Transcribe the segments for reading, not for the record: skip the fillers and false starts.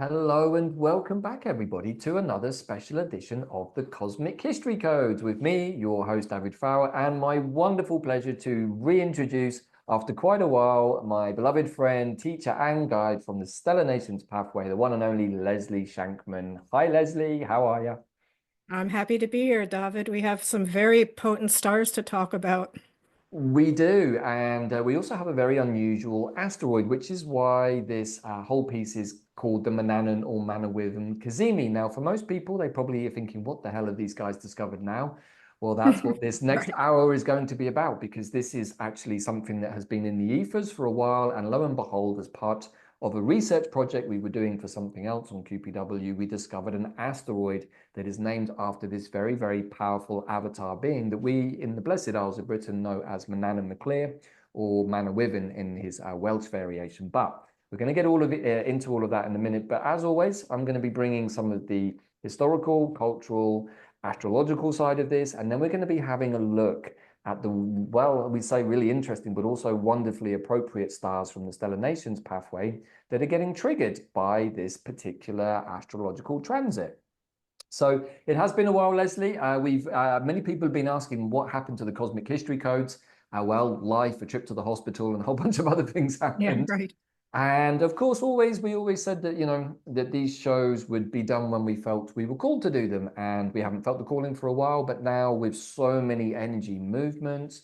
Hello and welcome back, everybody, to another special edition of the Cosmic History Codes with me, your host, David Fowler, and my wonderful pleasure to reintroduce, after quite a while, my beloved friend, teacher, and guide from the Stellar Nations Pathway, the one and only Leslie Shankman. Hi, Leslie. How are you? I'm happy to be here, David. We have some very potent stars to talk about. We do, and we also have a very unusual asteroid, which is why this whole piece is called the Mananan or Manawydan cazimi. Now, for most people, they probably are thinking, what the hell have these guys discovered now? Well, that's what this next Right. hour is going to be about, because this is actually something that has been in the ethers for a while, and lo and behold, as part of a research project we were doing for something else on QPW, we discovered an asteroid that is named after this very, very powerful avatar being that we in the Blessed Isles of Britain know as Manannán Maclear or Manawydan in his Welsh variation. But we're going to get all of it into all of that in a minute. But as always, I'm going to be bringing some of the historical, cultural, astrological side of this, and then we're going to be having a look at the, well, we say really interesting, but also wonderfully appropriate stars from the Stellar Nations pathway that are getting triggered by this particular astrological transit. So it has been a while, Leslie. We've many people have been asking what happened to the cosmic history codes. Well, life, a trip to the hospital, and a whole bunch of other things Yeah, happened. right. And of course, we always said that, that these shows would be done when we felt we were called to do them. And we haven't felt the calling for a while, but now with so many energy movements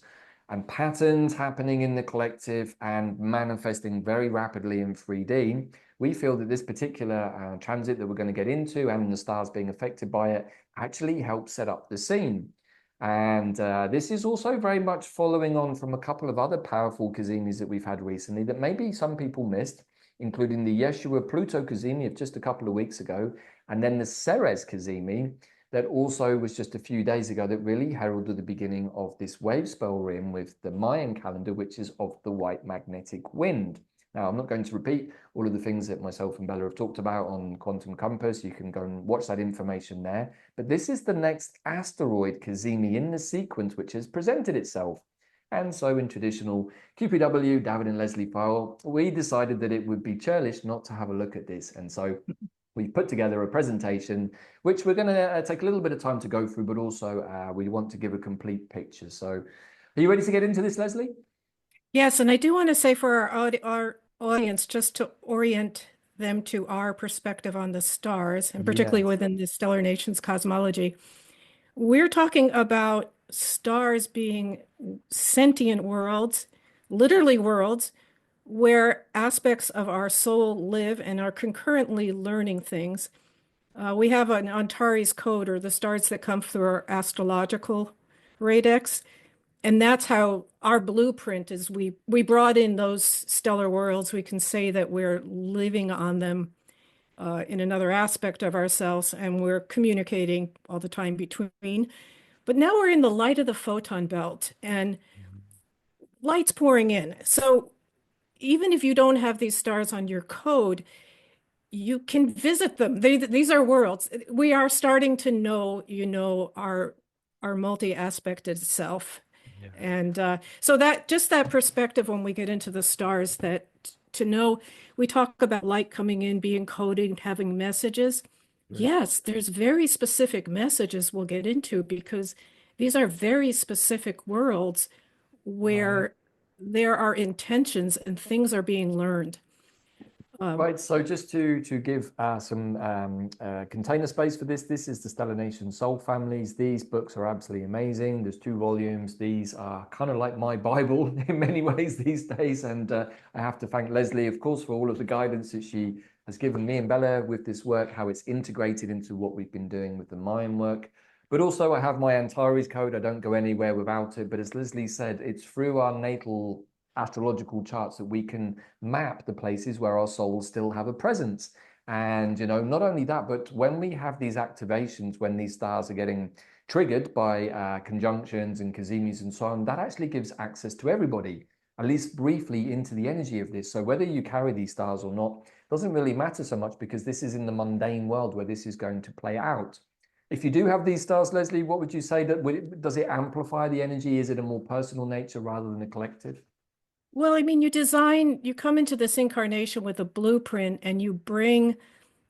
and patterns happening in the collective and manifesting very rapidly in 3D, we feel that this particular transit that we're going to get into and the stars being affected by it actually helps set up the scene. And this is also very much following on from a couple of other powerful cazimis that we've had recently that maybe some people missed, including the Yeshua Pluto cazimi of just a couple of weeks ago, and then the Ceres cazimi that also was just a few days ago that really heralded the beginning of this wave spell rim with the Mayan calendar, which is of the white magnetic wind. Now, I'm not going to repeat all of the things that myself and Bella have talked about on Quantum Compass. You can go and watch that information there. But this is the next asteroid cazimi in the sequence which has presented itself. And so in traditional QPW, David and Leslie file, we decided that it would be churlish not to have a look at this. And so we put together a presentation, which we're going to take a little bit of time to go through, but also we want to give a complete picture. So are you ready to get into this, Leslie? Yes, and I do want to say for our audience, just to orient them to our perspective on the stars, and particularly Yes. within the Stellar Nations cosmology, we're talking about stars being sentient worlds, literally worlds, where aspects of our soul live and are concurrently learning things. We have an Antares code, or the stars that come through our astrological radix. And that's how our blueprint is. We brought in those stellar worlds. We can say that we're living on them in another aspect of ourselves, and we're communicating all the time between. But now we're in the light of the photon belt, and light's pouring in. So even if you don't have these stars on your code, you can visit them. These are worlds. We are starting to know, our multi-aspected self. Yeah. And so that just that perspective when we get into the stars, that to know, we talk about light coming in, being coded, having messages. Right. Yes, there's very specific messages we'll get into because these are very specific worlds Right. where there are intentions and things are being learned. Um, Right, so just to give some container space for this, this is the Stellar Nation Soul Families. These books are absolutely amazing. There's 2 volumes. These are kind of like my Bible in many ways these days. And I have to thank Leslie, of course, for all of the guidance that she has given me and Bella with this work, how it's integrated into what we've been doing with the Mayan work. But also I have my Antares code. I don't go anywhere without it. But as Leslie said, it's through our natal astrological charts that we can map the places where our souls still have a presence. And, not only that, but when we have these activations, when these stars are getting triggered by conjunctions and cazimis and so on, that actually gives access to everybody, at least briefly, into the energy of this. So whether you carry these stars or not doesn't really matter so much because this is in the mundane world where this is going to play out. If you do have these stars, Leslie, what would you say does it amplify the energy? Is it a more personal nature rather than a collective? well, I mean, you come into this incarnation with a blueprint and you bring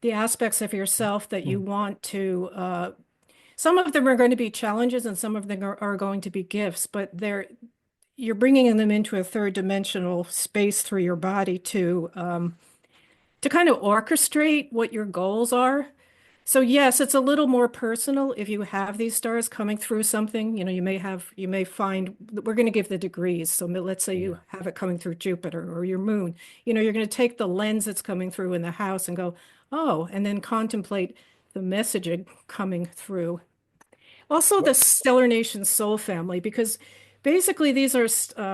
the aspects of yourself that you Mm. want to, some of them are going to be challenges and some of them are going to be gifts, but you're bringing them into a third dimensional space through your body to kind of orchestrate what your goals are. So yes, it's a little more personal if you have these stars coming through something. You may find we're going to give the degrees. So let's say you Yeah. have it coming through Jupiter or your moon. You're going to take the lens that's coming through in the house and go, oh, and then contemplate the messaging coming through. Also, the Well, stellar nation soul family, because basically these are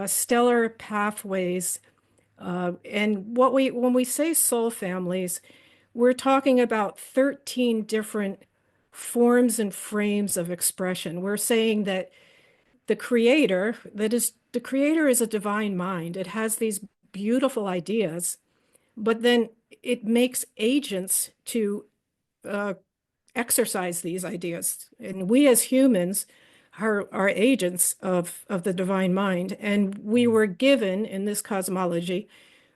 stellar pathways. And when we say soul families, we're talking about 13 different forms and frames of expression. We're saying that the creator is a divine mind. It has these beautiful ideas, but then it makes agents to uh, exercise these ideas. And we as humans are agents of the divine mind. And we mm, were given in this cosmology,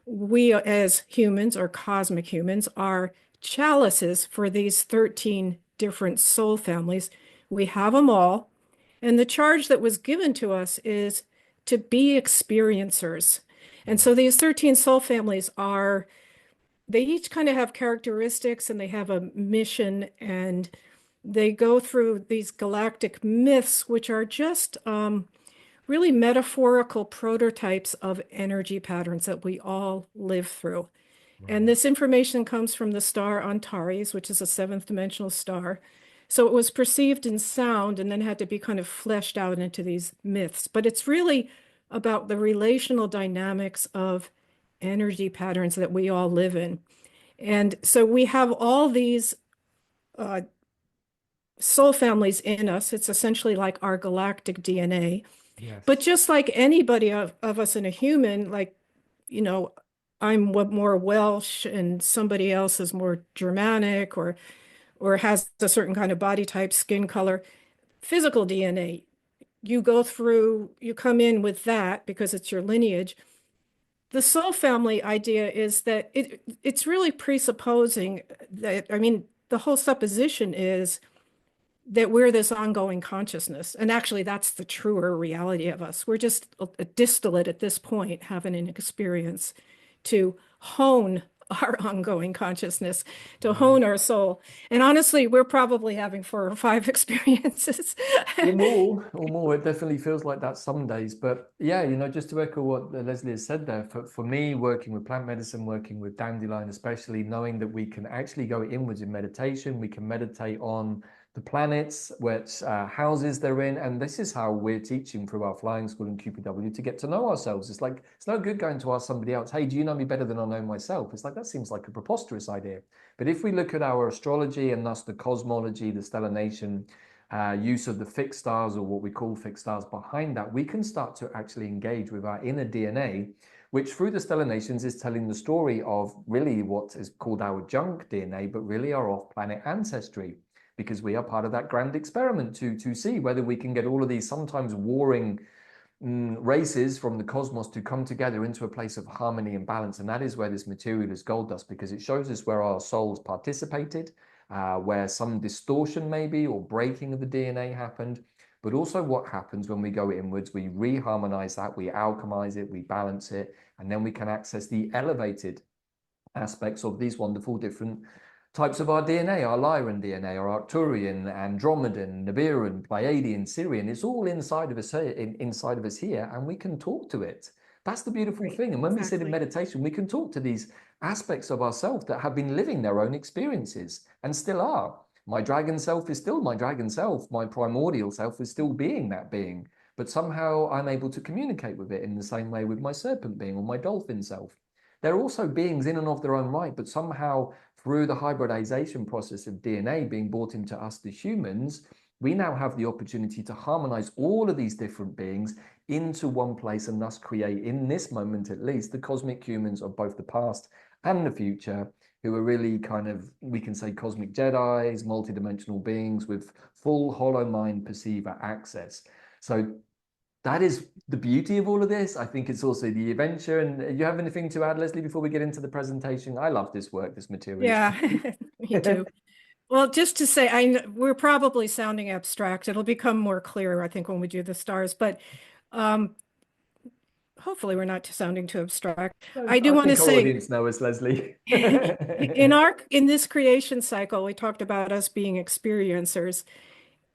we as humans or cosmic humans are chalices for these 13 different soul families. We have them all. And the charge that was given to us is to be experiencers. And mm, so these 13 soul families they each kind of have characteristics and they have a mission, and they go through these galactic myths, which are just really metaphorical prototypes of energy patterns that we all live through. And right. this information comes from the star Antares, which is a seventh dimensional star. So it was perceived in sound and then had to be kind of fleshed out into these myths. But it's really about the relational dynamics of energy patterns that we all live in. And so we have all these uh, soul families in us. It's essentially like our galactic DNA. But Yes. just like anybody of us in a human, like, you know, I'm more Welsh and somebody else is more Germanic or has a certain kind of body type, skin color, physical DNA. You come in with that because it's your lineage. The soul family idea is that it's really presupposing that, I mean, the whole supposition is that we're this ongoing consciousness. And actually, that's the truer reality of us. We're just a distillate at this point, having an experience to hone our ongoing consciousness, to Right. hone our soul. And honestly, we're probably having 4 or 5 experiences. Or more. It definitely feels like that some days. But yeah, just to echo what Leslie has said there, for me, working with plant medicine, working with dandelion, especially knowing that we can actually go inwards in meditation, we can meditate on the planets, which houses they're in. And this is how we're teaching through our flying school and QPW to get to know ourselves. It's like, it's no good going to ask somebody else, hey, do you know me better than I know myself? It's like, that seems like a preposterous idea. But if we look at our astrology and thus the cosmology, the stellar use of the fixed stars or what we call fixed stars behind that, we can start to actually engage with our inner DNA, which through the stellar nations is telling the story of really what is called our junk DNA, but really our off-planet ancestry, because we are part of that grand experiment to see whether we can get all of these sometimes warring races from the cosmos to come together into a place of harmony and balance. And that is where this material is gold dust, because it shows us where our souls participated, where some distortion maybe or breaking of the DNA happened, but also what happens when we go inwards. We reharmonize that, we alchemize it, we balance it, and then we can access the elevated aspects of these wonderful different types of our DNA, our Lyran DNA, our Arcturian, Andromedan, Nibiran, Pleiadian, Sirian. It's all inside of us here, inside of us here, and we can talk to it. That's the beautiful Right, thing. And when we sit in exactly. meditation, we can talk to these aspects of ourselves that have been living their own experiences and still are. My dragon self is still my dragon self. My primordial self is still being that being. But somehow I'm able to communicate with it in the same way with my serpent being or my dolphin self. They're also beings in and of their own right, but somehow through the hybridization process of DNA being brought into us, the humans, we now have the opportunity to harmonize all of these different beings into one place and thus create, in this moment at least, the cosmic humans of both the past and the future, who are really kind of, we can say, cosmic Jedis, multidimensional beings with full hollow mind perceiver access. So that is the beauty of all of this. I think it's also the adventure. And you have anything to add, Leslie, before we get into the presentation? I love this work, this material. It's Yeah, complete. Me too. Well, just to say, we're probably sounding abstract. It'll become more clear, I think, when we do the stars, but um, hopefully we're not sounding too abstract. I do I want to think our say, audience know us, Leslie. in this creation cycle, we talked about us being experiencers,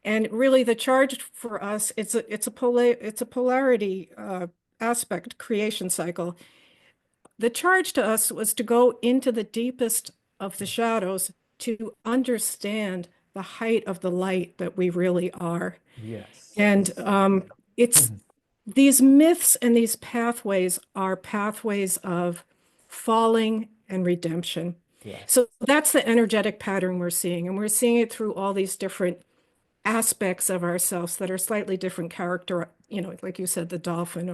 and really the charge for us, it's a polarity aspect creation cycle. The charge to us was to go into the deepest of the shadows to understand the height of the light that we really are. Yes, And exactly. it's these myths and these pathways are pathways of falling and redemption. So Yes. that's the energetic pattern we're seeing. And we're seeing it through all these different aspects of ourselves that are slightly different character, like you said, the dolphin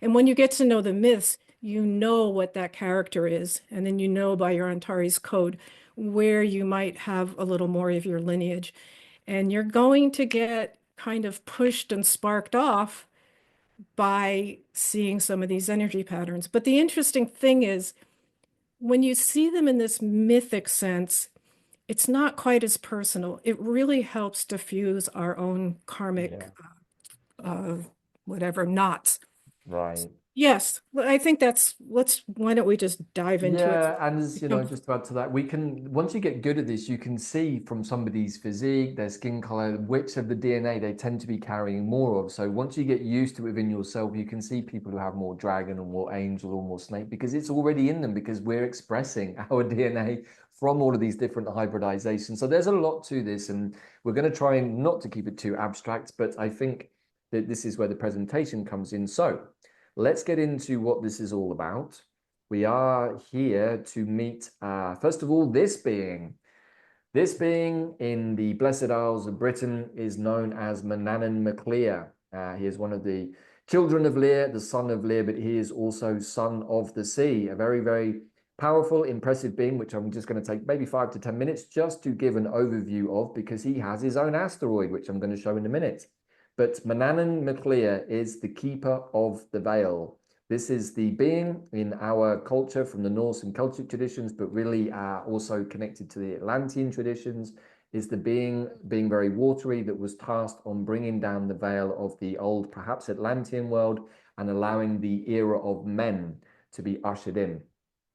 and when you get to know the myths, you know what that character is. And then you know by your Antares code where you might have a little more of your lineage. And you're going to get kind of pushed and sparked off by seeing some of these energy patterns. But the interesting thing is when you see them in this mythic sense, it's not quite as personal. It really helps diffuse our own karmic, Yeah. uh, whatever, knots. Right. Yes, well, I think why don't we just dive into it? Yeah, and as you know, just to add to that, we can once you get good at this, you can see from somebody's physique, their skin color, which of the DNA they tend to be carrying more of. So once you get used to it within yourself, you can see people who have more dragon or more angel or more snake because it's already in them because we're expressing our DNA from all of these different hybridizations. So there's a lot to this, and we're going to try and not to keep it too abstract, but I think that this is where the presentation comes in. So let's get into what this is all about. We are here to meet, first of all, this being. This being in the Blessed Isles of Britain is known as Manannán mac Lir. He is one of the children of Lir, the son of Lir, but he is also son of the sea. A very, very powerful, impressive being, which I'm just going to take maybe 5 to 10 minutes just to give an overview of, because he has his own asteroid, which I'm going to show in a minute. But Manannán mac Lir is the keeper of the veil. This is the being in our culture from the Norse and Celtic traditions, but really also connected to the Atlantean traditions, is the being very watery that was tasked on bringing down the veil of the old, perhaps Atlantean world, and allowing the era of men to be ushered in.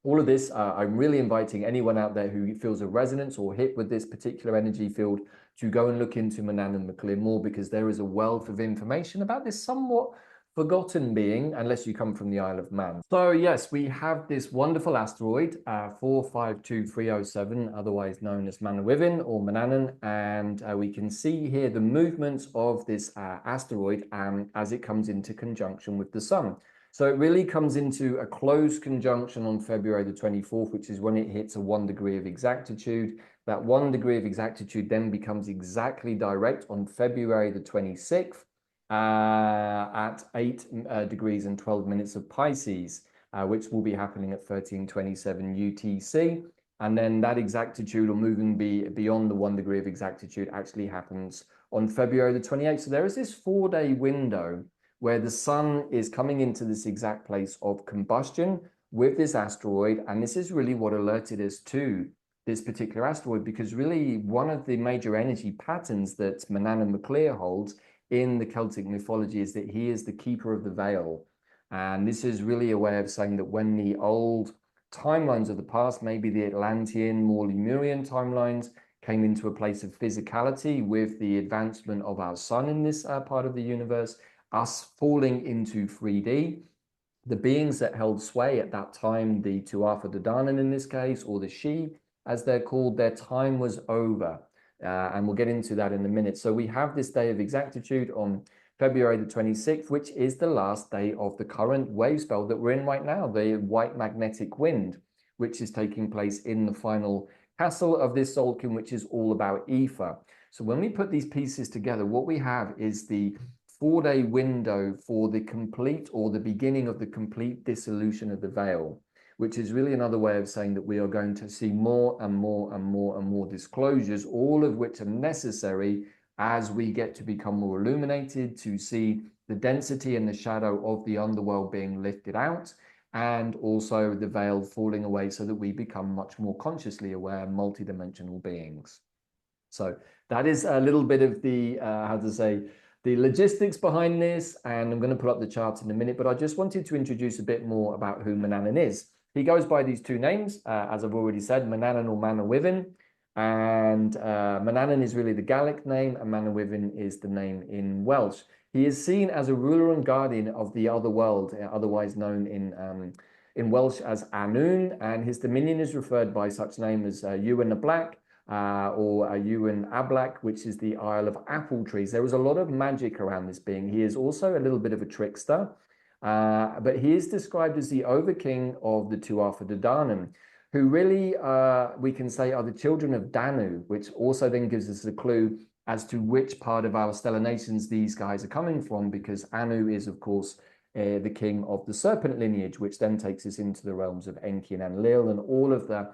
All of this, I'm really inviting anyone out there who feels a resonance or hit with this particular energy field to go and look into Manannán mac Lir more, because there is a wealth of information about this somewhat forgotten being, unless you come from the Isle of Man. So yes, we have this wonderful asteroid, 452307, otherwise known as Manawydan or Manannán, and we can see here the movements of this asteroid as it comes into conjunction with the sun. So it really comes into a close conjunction on February the 24th, which is when it hits a 1 degree of exactitude. That 1 degree of exactitude then becomes exactly direct on February the 26th. At 8 degrees and 12 minutes of Pisces, which will be happening at 1327 UTC. And then that exactitude, or moving beyond the 1 degree of exactitude, actually happens on February the 28th. So there is this 4-day window where the sun is coming into this exact place of combustion with this asteroid. And this is really what alerted us to this particular asteroid, because really one of the major energy patterns that Manannán mac Lir holds in the Celtic mythology is that he is the keeper of the veil. And this is really a way of saying that when the old timelines of the past, maybe the Atlantean, more Lemurian timelines, came into a place of physicality with the advancement of our sun in this part of the universe, us falling into 3D, the beings that held sway at that time, the Tuatha De Danann in this case, or the She, as they're called, their time was over. And we'll get into that in a minute. So we have this day of exactitude on February the 26th, which is the last day of the current wave spell that we're in right now, the white magnetic wind, which is taking place in the final castle of this Solkin, which is all about ether. So when we put these pieces together, what we have is the 4-day window for the complete, or the beginning of the complete dissolution of the veil, which is really another way of saying that we are going to see more and more and more and more disclosures, all of which are necessary as we get to become more illuminated, to see the density and the shadow of the underworld being lifted out, and also the veil falling away so that we become much more consciously aware, multidimensional beings. So that is a little bit of the, how to say, the logistics behind this. And I'm going to put up the charts in a minute, but I just wanted to introduce a bit more about who Manawydan is. He goes by these two names, as I've already said, Manawydan or Manawydan. And Manawydan is really the Gaelic name, and Manawydan is the name in Welsh. He is seen as a ruler and guardian of the other world, otherwise known in Welsh as Annwn, and his dominion is referred by such name as Ewan the Black, or Ewan Ablak, which is the Isle of Apple Trees. There is a lot of magic around this being. He is also a little bit of a trickster, but he is described as the overking of the Tuatha De Danann, who really, we can say, are the children of Danu, which also then gives us a clue as to which part of our stellar nations these guys are coming from, because Anu is, of course, the king of the serpent lineage, which then takes us into the realms of Enki and Enlil and all of the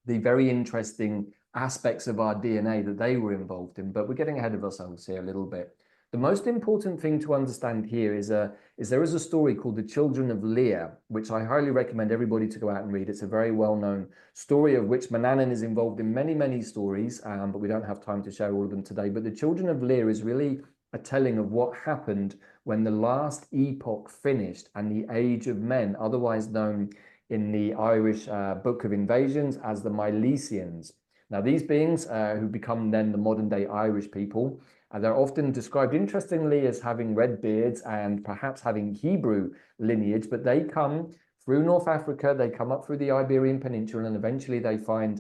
very interesting aspects of our DNA that they were involved in. But we're getting ahead of ourselves here a little bit. The most important thing to understand here is there is a story called The Children of Lear, which I highly recommend everybody to go out and read. It's a very well-known story of which Manawydan is involved in many, many stories, but we don't have time to share all of them today. But The Children of Lear is really a telling of what happened when the last epoch finished and the age of men, otherwise known in the Irish Book of Invasions as the Milesians. Now, these beings who become then the modern day Irish people, they're often described interestingly as having red beards and perhaps having Hebrew lineage, but they come through North Africa, they come up through the Iberian Peninsula, and eventually they find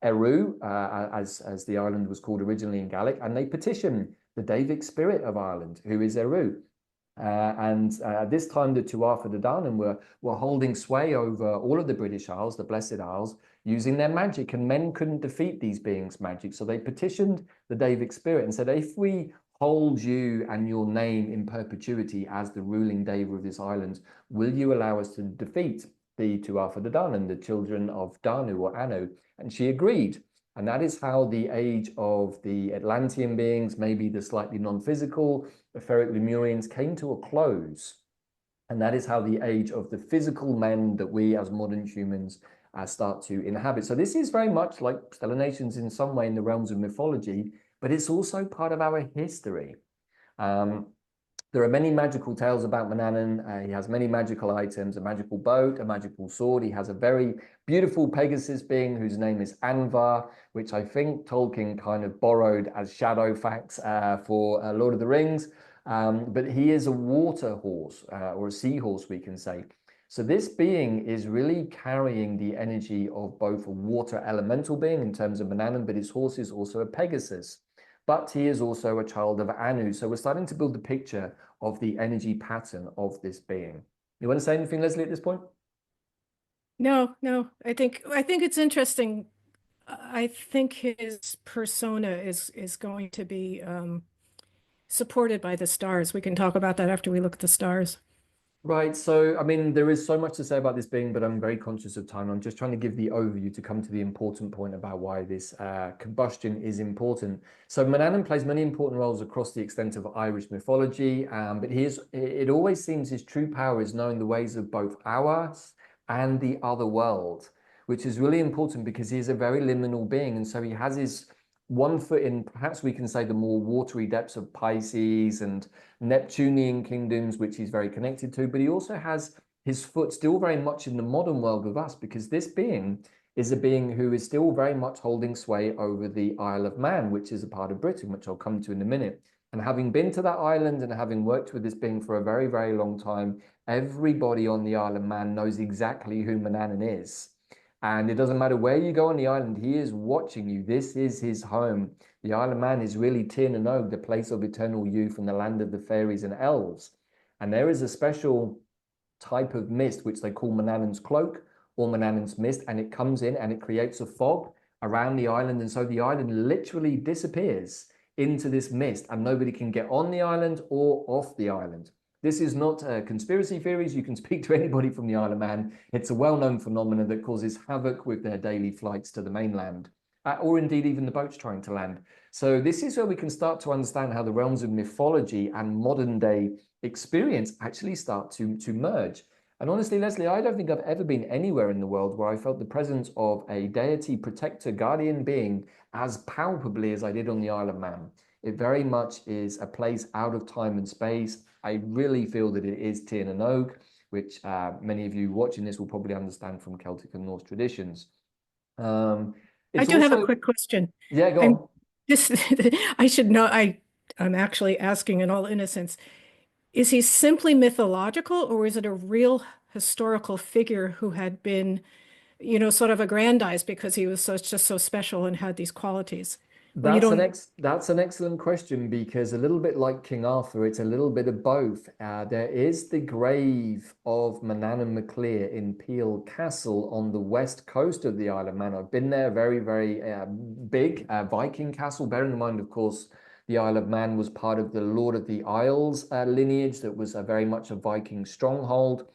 Eru, as the island was called originally in Gaelic, and they petition the Davic spirit of Ireland, who is Eru. This time the Tuatha De Danann were holding sway over all of the British Isles, the Blessed Isles, using their magic, and men couldn't defeat these beings' magic. So they petitioned the Davic spirit and said, if we hold you and your name in perpetuity as the ruling Deva of this island, will you allow us to defeat the Tuatha De Danann, the children of Danu or Anu? And she agreed. And that is how the age of the Atlantean beings, maybe the slightly non-physical, etheric Lemurians, came to a close. And that is how the age of the physical men that we as modern humans start to inhabit. So this is very much like stellar nations in some way in the realms of mythology, but it's also part of our history. There are many magical tales about Manawydan. He has many magical items, a magical boat, a magical sword. He has a very beautiful Pegasus being whose name is Anvar, which I think Tolkien kind of borrowed as Shadowfax for Lord of the Rings. But he is a water horse, or a seahorse, we can say. So this being is really carrying the energy of both a water elemental being in terms of Manawydan, but his horse is also a Pegasus. But he is also a child of Anu. So we're starting to build the picture of the energy pattern of this being. You want to say anything, Leslie, at this point? No, no. I think it's interesting. I think his persona is going to be supported by the stars. We can talk about that after we look at the stars. Right. So, I mean, there is so much to say about this being, but I'm very conscious of time. I'm just trying to give the overview to come to the important point about why this combustion is important. So, Manawydan plays many important roles across the extent of Irish mythology, but it always seems his true power is knowing the ways of both ours and the other world, which is really important because he is a very liminal being. And so he has his one foot in, perhaps we can say, the more watery depths of Pisces and Neptunian kingdoms, which he's very connected to, but he also has his foot still very much in the modern world with us, because this being is a being who is still very much holding sway over the Isle of Man, which is a part of Britain, which I'll come to in a minute. And having been to that island and having worked with this being for a very, very long time, everybody on the Isle of Man knows exactly who Manawydan is. And it doesn't matter where you go on the island, he is watching you. This is his home. The Isle of Man is really Tir na Og, the place of eternal youth and the land of the fairies and elves. And there is a special type of mist, which they call Manawydan's cloak or Manawydan's mist, and it comes in and it creates a fog around the island. And so the island literally disappears into this mist, and nobody can get on the island or off the island. This is not conspiracy theories. You can speak to anybody from the Isle of Man. It's a well-known phenomenon that causes havoc with their daily flights to the mainland, or indeed even the boats trying to land. So this is where we can start to understand how the realms of mythology and modern day experience actually start to merge. And honestly, Leslie, I don't think I've ever been anywhere in the world where I felt the presence of a deity, protector, guardian being as palpably as I did on the Isle of Man. It very much is a place out of time and space. I really feel that it is Tír na Nog, which many of you watching this will probably understand from Celtic and Norse traditions. Um, I it's do have a also, quick question. yeah, go I'm on. just I should know I'm actually asking in all innocence. Is he simply mythological or is it a real historical figure who had been, sort of aggrandized because he was just so special and had these qualities? Or you don't That's an excellent question because a little bit like King Arthur, it's a little bit of both. There is the grave of Manannán mac Lir in Peel Castle on the west coast of the Isle of Man. I've been there, very, very big Viking castle. Bearing in mind, of course, the Isle of Man was part of the Lord of the Isles lineage that was very much a Viking stronghold.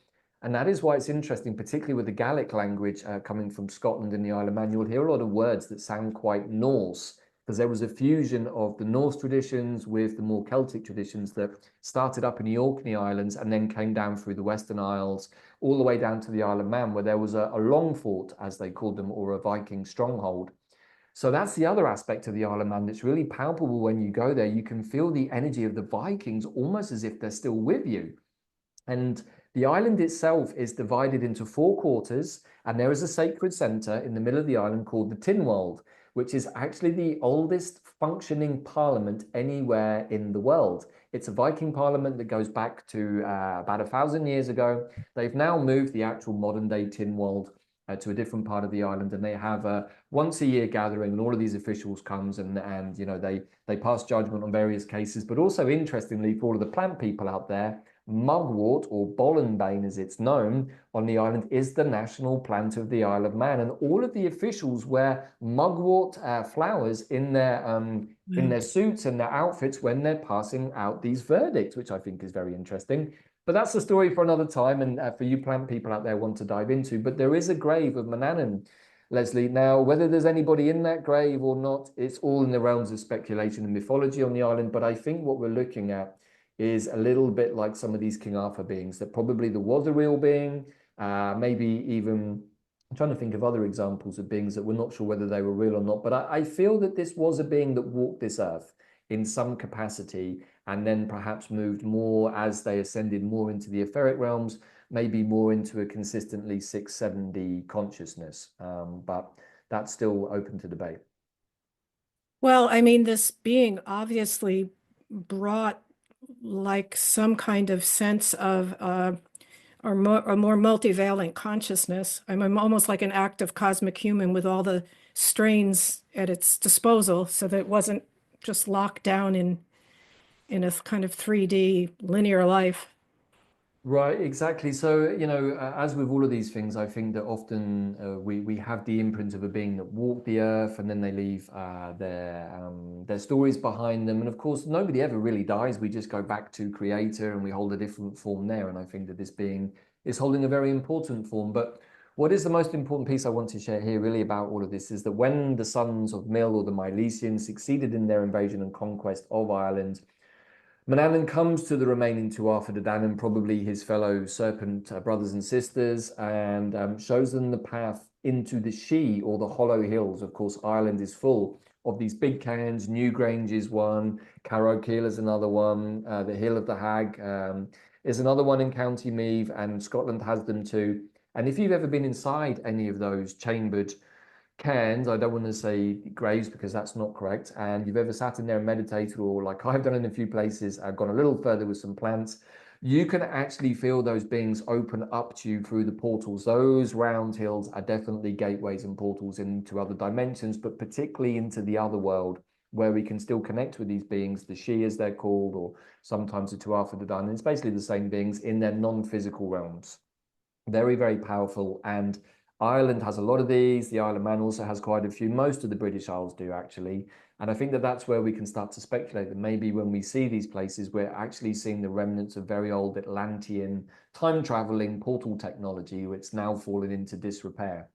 And that is why it's interesting, particularly with the Gaelic language coming from Scotland and the Isle of Man. You'll hear a lot of words that sound quite Norse because there was a fusion of the Norse traditions with the more Celtic traditions that started up in the Orkney Islands and then came down through the Western Isles, all the way down to the Isle of Man, where there was a long fort, as they called them, or a Viking stronghold. So that's the other aspect of the Isle of Man that's really palpable when you go there. You can feel the energy of the Vikings almost as if they're still with you. And the island itself is divided into four quarters, and there is a sacred center in the middle of the island called the Tinwald, which is actually the oldest functioning parliament anywhere in the world. It's a Viking parliament that goes back to about 1,000 years ago. They've now moved the actual modern day Tinwald to a different part of the island, and they have a once a year gathering, and all of these officials comes and they pass judgment on various cases. But also interestingly, for all of the plant people out there, mugwort, or bollenbane as it's known on the island, is the national plant of the Isle of Man, and all of the officials wear mugwort flowers in their suits and their outfits when they're passing out these verdicts, which I think is very interesting. But that's a story for another time, and for you plant people out there want to dive into. But there is a grave of Manannán, Leslie. Now, whether there's anybody in that grave or not, it's all in the realms of speculation and mythology on the island. But I think what we're looking at is a little bit like some of these King Arthur beings, that probably there was a real being, maybe even I'm trying to think of other examples of beings that we're not sure whether they were real or not. But I feel that this was a being that walked this earth in some capacity and then perhaps moved more as they ascended more into the etheric realms, maybe more into a consistently 670 consciousness. But that's still open to debate. Well, I mean, this being obviously brought like some kind of sense of a more multivalent consciousness. I'm almost like an active cosmic human with all the strains at its disposal, so that it wasn't just locked down in a kind of 3D linear life. Right, exactly. So, as with all of these things, I think that often we have the imprint of a being that walked the earth, and then they leave their stories behind them. And of course, nobody ever really dies. We just go back to Creator, and we hold a different form there. And I think that this being is holding a very important form. But what is the most important piece I want to share here, really, about all of this, is that when the sons of Mill, or the Milesians, succeeded in their invasion and conquest of Ireland, Manannán comes to the remaining Tuatha De Danann, probably his fellow serpent brothers and sisters, and shows them the path into the She, or the Hollow Hills. Of course, Ireland is full of these big cairns. Newgrange is one, Carrowkeel is another one, the Hill of the Hag is another one in County Meath, and Scotland has them too. And if you've ever been inside any of those chambered cairns, I don't want to say graves because that's not correct, and you've ever sat in there and meditated, or like I've done in a few places, I've gone a little further with some plants, you can actually feel those beings open up to you through the portals. Those round hills are definitely gateways and portals into other dimensions, but particularly into the other world, where we can still connect with these beings, the She as they're called, or sometimes the Tuatha De Danann. It's basically the same beings in their non-physical realms. Very, very powerful. And Ireland has a lot of these. The Isle of Man also has quite a few. Most of the British Isles do, actually. And I think that that's where we can start to speculate that maybe when we see these places, we're actually seeing the remnants of very old Atlantean time traveling portal technology, which now fallen into disrepair.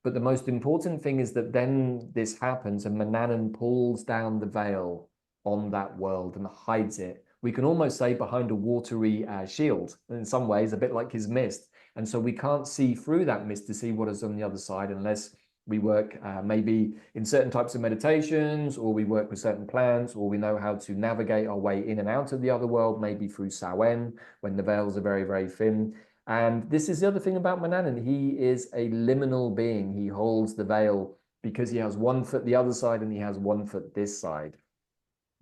But the most important thing is that then this happens and Manannán pulls down the veil on that world and hides it. We can almost say behind a watery shield, in some ways, a bit like his mist. And so we can't see through that mist to see what is on the other side unless we work maybe in certain types of meditations, or we work with certain plants, or we know how to navigate our way in and out of the other world, maybe through Samhain when the veils are very, very thin. And this is the other thing about Mananan. He is a liminal being. He holds the veil because he has one foot the other side and he has one foot this side.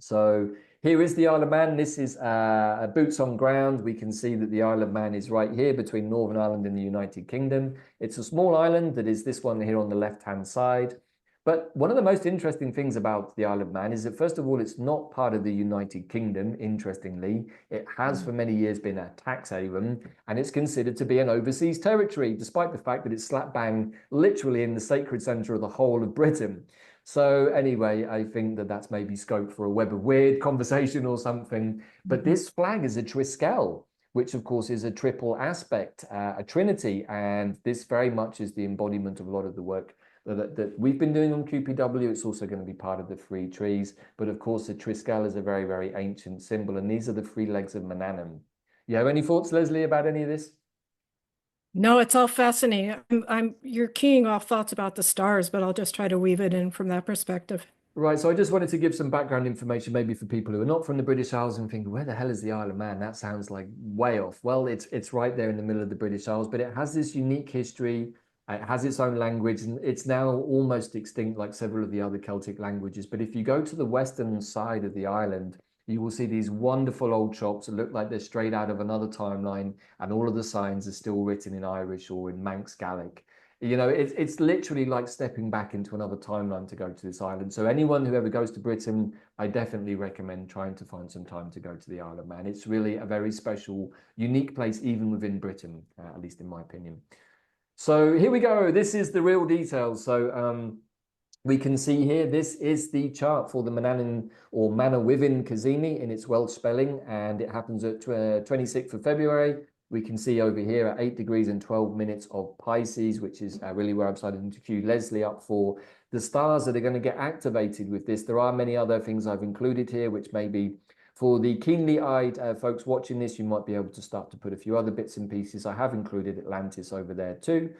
So here is the Isle of Man. This is boots on ground. We can see that the Isle of Man is right here between Northern Ireland and the United Kingdom. It's a small island that is this one here on the left-hand side. But one of the most interesting things about the Isle of Man is that, first of all, it's not part of the United Kingdom, interestingly. It has for many years been a tax haven, and it's considered to be an overseas territory, despite the fact that it's slap bang literally in the sacred centre of the whole of Britain. So anyway, I think that that's maybe scope for a Web of Weird conversation or something. But this flag is a triskel, which of course is a triple aspect, a trinity. And this very much is the embodiment of a lot of the work that we've been doing on QPW. It's also going to be part of the three trees. But of course, the triskel is a very, very ancient symbol. And these are the three legs of Manannán. You have any thoughts, Leslie, about any of this? No, it's all fascinating. You're keying off thoughts about the stars, but I'll just try to weave it in from that perspective. Right, so I just wanted to give some background information, maybe for people who are not from the British Isles and think, where the hell is the Isle of Man? That sounds like way off. Well, it's right there in the middle of the British Isles, but it has this unique history. It has its own language, and it's now almost extinct, like several of the other Celtic languages. But if you go to the western side of the island, you will see these wonderful old shops that look like they're straight out of another timeline, and all of the signs are still written in Irish or in Manx Gaelic. You know, it's literally like stepping back into another timeline to go to this island. So anyone who ever goes to Britain, I definitely recommend trying to find some time to go to the Isle of Man. It's really a very special, unique place, even within Britain, at least in my opinion. So here we go. This is the real details. So we can see here, this is the chart for the Manannán or Manawydan cazimi in its Welsh spelling, and it happens at 26th of February. We can see over here at 8 degrees and 12 minutes of Pisces, which is really where I'm starting to cue Leslie up for the stars that are going to get activated with this. There are many other things I've included here, which maybe for the keenly-eyed folks watching this, you might be able to start to put a few other bits and pieces. I have included Atlantis over there too,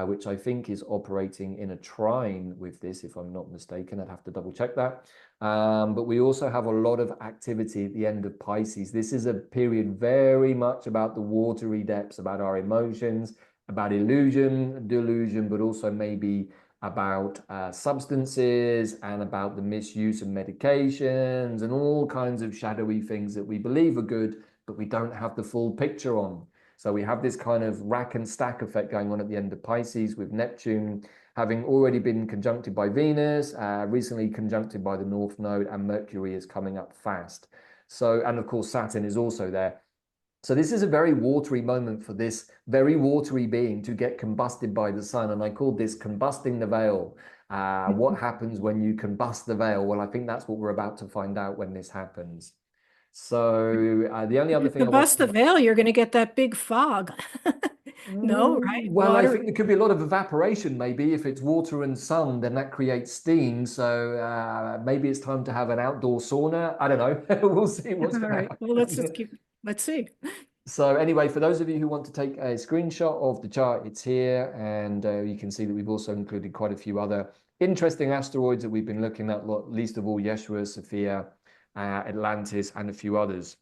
which I think is operating in a trine with this, if I'm not mistaken. I'd have to double check that. But we also have a lot of activity at the end of Pisces. This is a period very much about the watery depths, about our emotions, about illusion, delusion, but also maybe about substances and about the misuse of medications and all kinds of shadowy things that we believe are good, but we don't have the full picture on. So we have this kind of rack and stack effect going on at the end of Pisces, with Neptune having already been conjuncted by Venus, recently conjuncted by the North Node, and Mercury is coming up fast. So, and of course, Saturn is also there. So this is a very watery moment for this very watery being to get combusted by the sun. And I called this combusting the veil. What happens when you combust the veil? Well, I think that's what we're about to find out when this happens. So the only other thing To I want bust the veil, you're going to get that big fog. No, right? well, I Water. think there could be a lot of evaporation, maybe. If it's water and sun, then that creates steam. So maybe it's time to have an outdoor sauna. I don't know. We'll see what's All going to right. Well, let's just happen. keep, let's see. So anyway, for those of you who want to take a screenshot of the chart, it's here. And you can see that we've also included quite a few other interesting asteroids that we've been looking at, least of all Yeshua, Sophia, Atlantis, and a few others.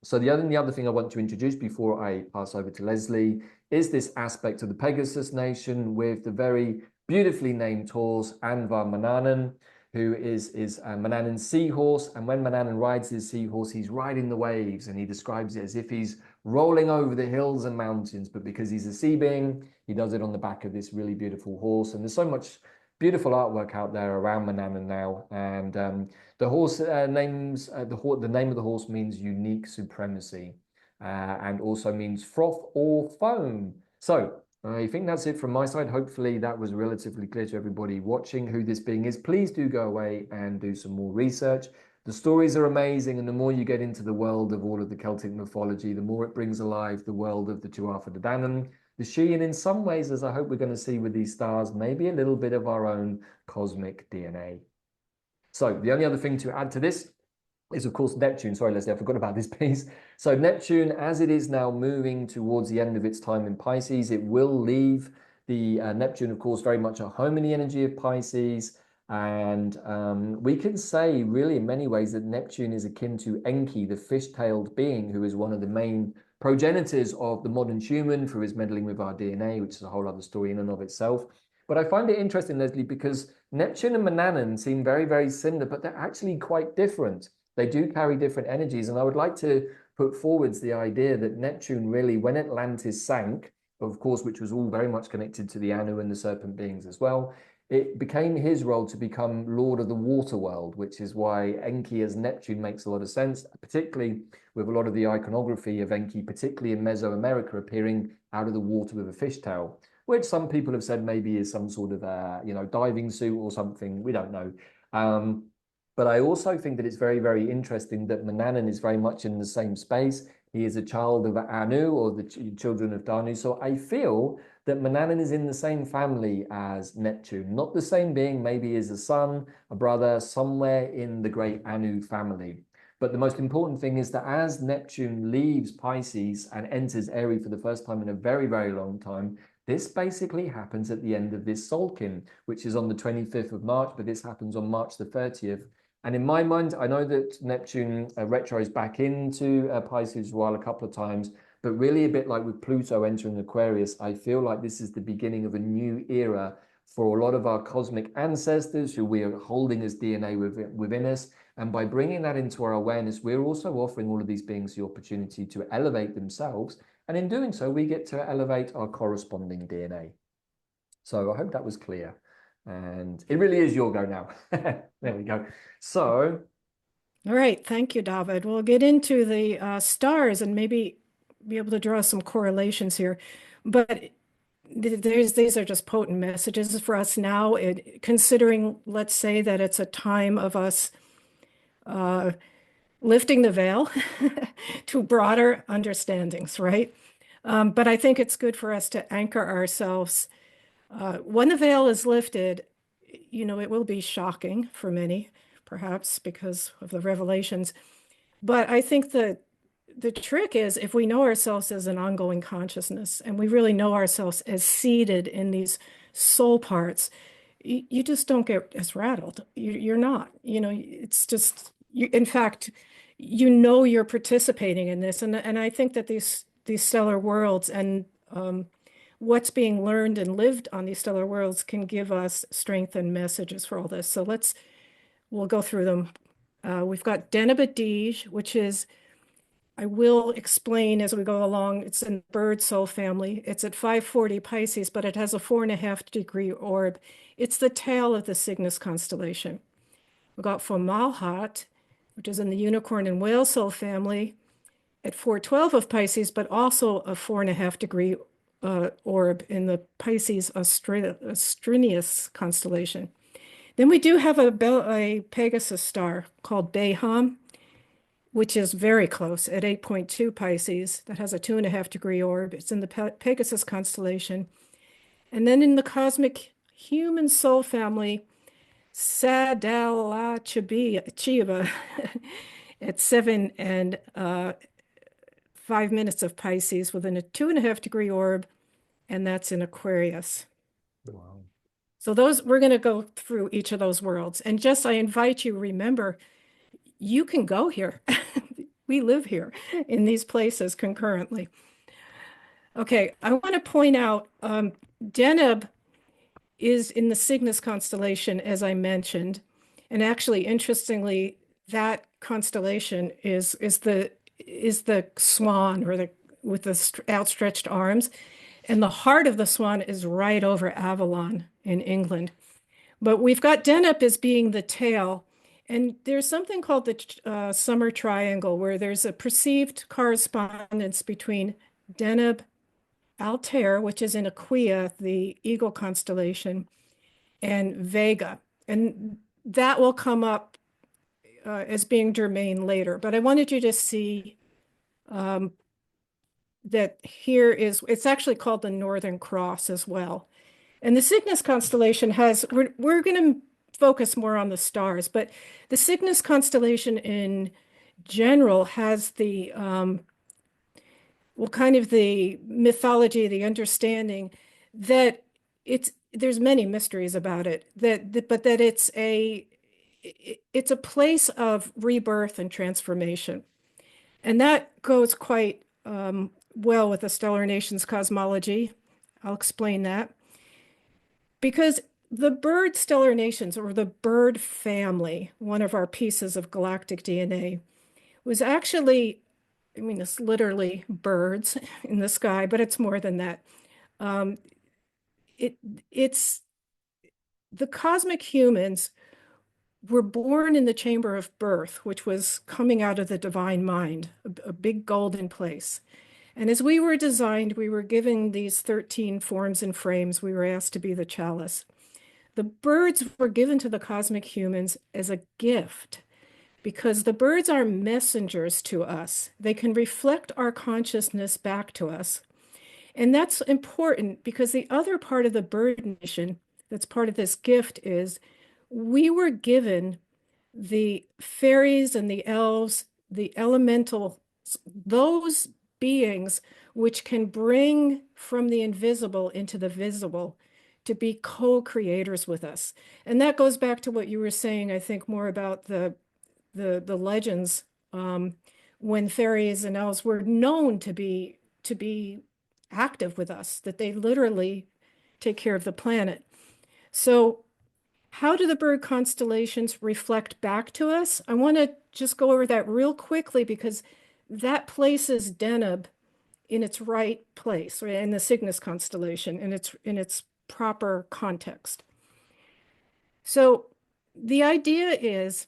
So the other thing I want to introduce before I pass over to Leslie is this aspect of the Pegasus Nation with the very beautifully named horse Anvar Manannán, who is Manannán's seahorse. And when Manannán rides his seahorse, he's riding the waves, and he describes it as if he's rolling over the hills and mountains. But because he's a sea being, he does it on the back of this really beautiful horse. And there's so much beautiful artwork out there around Manannán now. And the horse the name of the horse means unique supremacy, and also means froth or foam. So I think that's it from my side. Hopefully that was relatively clear to everybody watching who this being is. Please do go away and do some more research. The stories are amazing, and the more you get into the world of all of the Celtic mythology, the more it brings alive the world of the Tuatha De Danann, the She, and in some ways, as I hope we're going to see with these stars, maybe a little bit of our own cosmic DNA. So the only other thing to add to this, is of course Neptune. Sorry, Leslie, I forgot about this piece. So Neptune, as it is now moving towards the end of its time in Pisces, it will leave the Neptune, of course, very much at home in the energy of Pisces. And we can say, really, in many ways, that Neptune is akin to Enki, the fish-tailed being, who is one of the main progenitors of the modern human through his meddling with our DNA, which is a whole other story in and of itself. But I find it interesting, Leslie, because Neptune and Mannanan seem very, very similar, but they're actually quite different. They do carry different energies. And I would like to put forwards the idea that Neptune really, when Atlantis sank, of course, which was all very much connected to the Anu and the serpent beings as well, it became his role to become Lord of the water world, which is why Enki as Neptune makes a lot of sense, particularly with a lot of the iconography of Enki, particularly in Mesoamerica, appearing out of the water with a fishtail, which some people have said maybe is some sort of diving suit or something. We don't know. But I also think that it's very, very interesting that Mannanan is very much in the same space. He is a child of Anu, or the children of Danu. So I feel that Mannanan is in the same family as Neptune, not the same being, maybe is a son, a brother, somewhere in the great Anu family. But the most important thing is that as Neptune leaves Pisces and enters Aries for the first time in a very, very long time, this basically happens at the end of this Solkin, which is on the 25th of March, but this happens on March the 30th. And in my mind, I know that Neptune retros back into Pisces as well a couple of times, but really a bit like with Pluto entering Aquarius, I feel like this is the beginning of a new era for a lot of our cosmic ancestors who we are holding as DNA within us. And by bringing that into our awareness, we're also offering all of these beings the opportunity to elevate themselves. And in doing so, we get to elevate our corresponding DNA. So I hope that was clear. And it really is your go now. There we go. So, All right, thank you, David. We'll get into the stars and maybe be able to draw some correlations here. But these are just potent messages for us now, considering, let's say, that it's a time of us lifting the veil to broader understandings, right? But I think it's good for us to anchor ourselves. When the veil is lifted, it will be shocking for many, perhaps because of the revelations. But I think that the trick is if we know ourselves as an ongoing consciousness and we really know ourselves as seated in these soul parts, you just don't get as rattled. You're not, it's just, in fact, you're participating in this. And I think that these stellar worlds and what's being learned and lived on these stellar worlds can give us strength and messages for all this. So we'll go through them. We've got Deneb, which is, I will explain as we go along. It's in the bird soul family. It's at 540 Pisces, but it has a 4.5-degree orb. It's the tail of the Cygnus constellation. We've got Fomalhaut, which is in the unicorn and whale soul family at 412 of Pisces, but also a 4.5-degree orb in the Pisces Astrinius constellation. Then we do have a Pegasus star called Beham, which is very close at 8.2 Pisces. That has a 2.5-degree orb. It's in the Pegasus constellation. And then in the cosmic human soul family, Sadalachiba at 7 and 5 minutes of Pisces within a 2.5-degree orb, and that's in Aquarius. wow. So we're going to go through each of those worlds. And just I invite you, remember, you can go here. We live here in these places concurrently. Okay, I want to point out Deneb is in the Cygnus constellation, as I mentioned. And actually, interestingly, that constellation is the swan with the outstretched arms. And the heart of the swan is right over Avalon in England. But we've got Deneb as being the tail. And there's something called the summer triangle, where there's a perceived correspondence between Deneb, Altair, which is in Aquia, the eagle constellation, and Vega. And that will come up as being germane later. But I wanted you to see that it's actually called the Northern Cross as well. And the Cygnus constellation we're going to focus more on the stars, but the Cygnus constellation in general has the well, kind of the mythology, the understanding that there's many mysteries about it, but that it's a place of rebirth and transformation. And that goes quite well with the Stellar Nations cosmology. I'll explain that. Because the bird stellar nations, or the bird family, one of our pieces of galactic DNA, was actually, I mean, it's literally birds in the sky, but it's more than that. Um, it it's the cosmic humans were born in the chamber of birth, which was coming out of the divine mind, a big golden place. And as we were designed, we were given these 13 forms and frames. We were asked to be the chalice. The birds were given to the cosmic humans as a gift because the birds are messengers to us. They can reflect our consciousness back to us. And that's important because the other part of the bird nation that's part of this gift is we were given the fairies and the elves, the elemental, those beings which can bring from the invisible into the visible to be co-creators with us. And that goes back to what you were saying, I think, more about the legends, when fairies and elves were known to be active with us, that they literally take care of the planet. So how do the bird constellations reflect back to us? I want to just go over that real quickly because that places Deneb in its right place, right, in the Cygnus constellation, in its proper context. So the idea is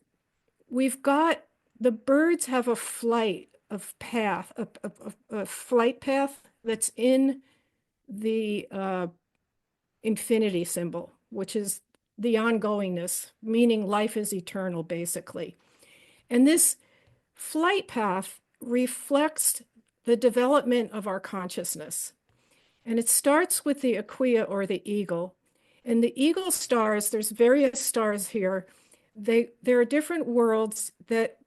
we've got the birds have a flight of path, a flight path that's in the infinity symbol, which is the ongoingness, meaning life is eternal, basically. And this flight path reflects the development of our consciousness. And it starts with the Aquia or the eagle. And the eagle stars, there's various stars here. There are different worlds that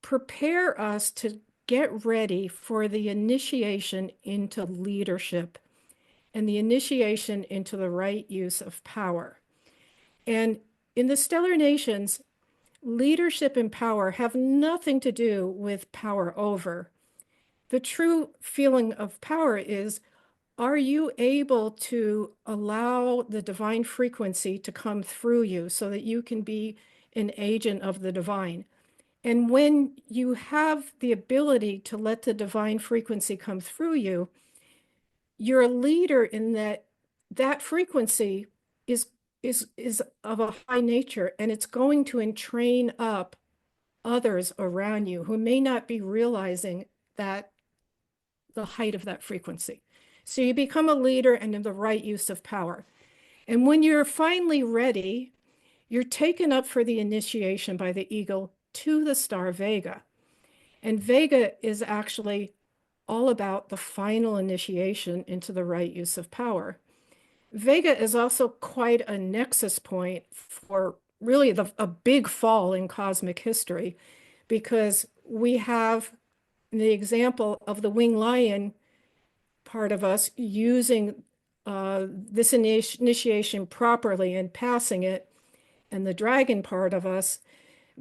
prepare us to get ready for the initiation into leadership and the initiation into the right use of power. And in the stellar nations, leadership and power have nothing to do with power over. The true feeling of power is, are you able to allow the divine frequency to come through you so that you can be an agent of the divine? And when you have the ability to let the divine frequency come through you, you're a leader in that frequency is of a high nature, and it's going to entrain up others around you who may not be realizing that the height of that frequency. So you become a leader and in the right use of power. And when you're finally ready, you're taken up for the initiation by the eagle to the star Vega. And Vega is actually all about the final initiation into the right use of power. Vega is also quite a nexus point for really a big fall in cosmic history, because we have the example of the winged lion part of us using this initiation properly and passing it, and the dragon part of us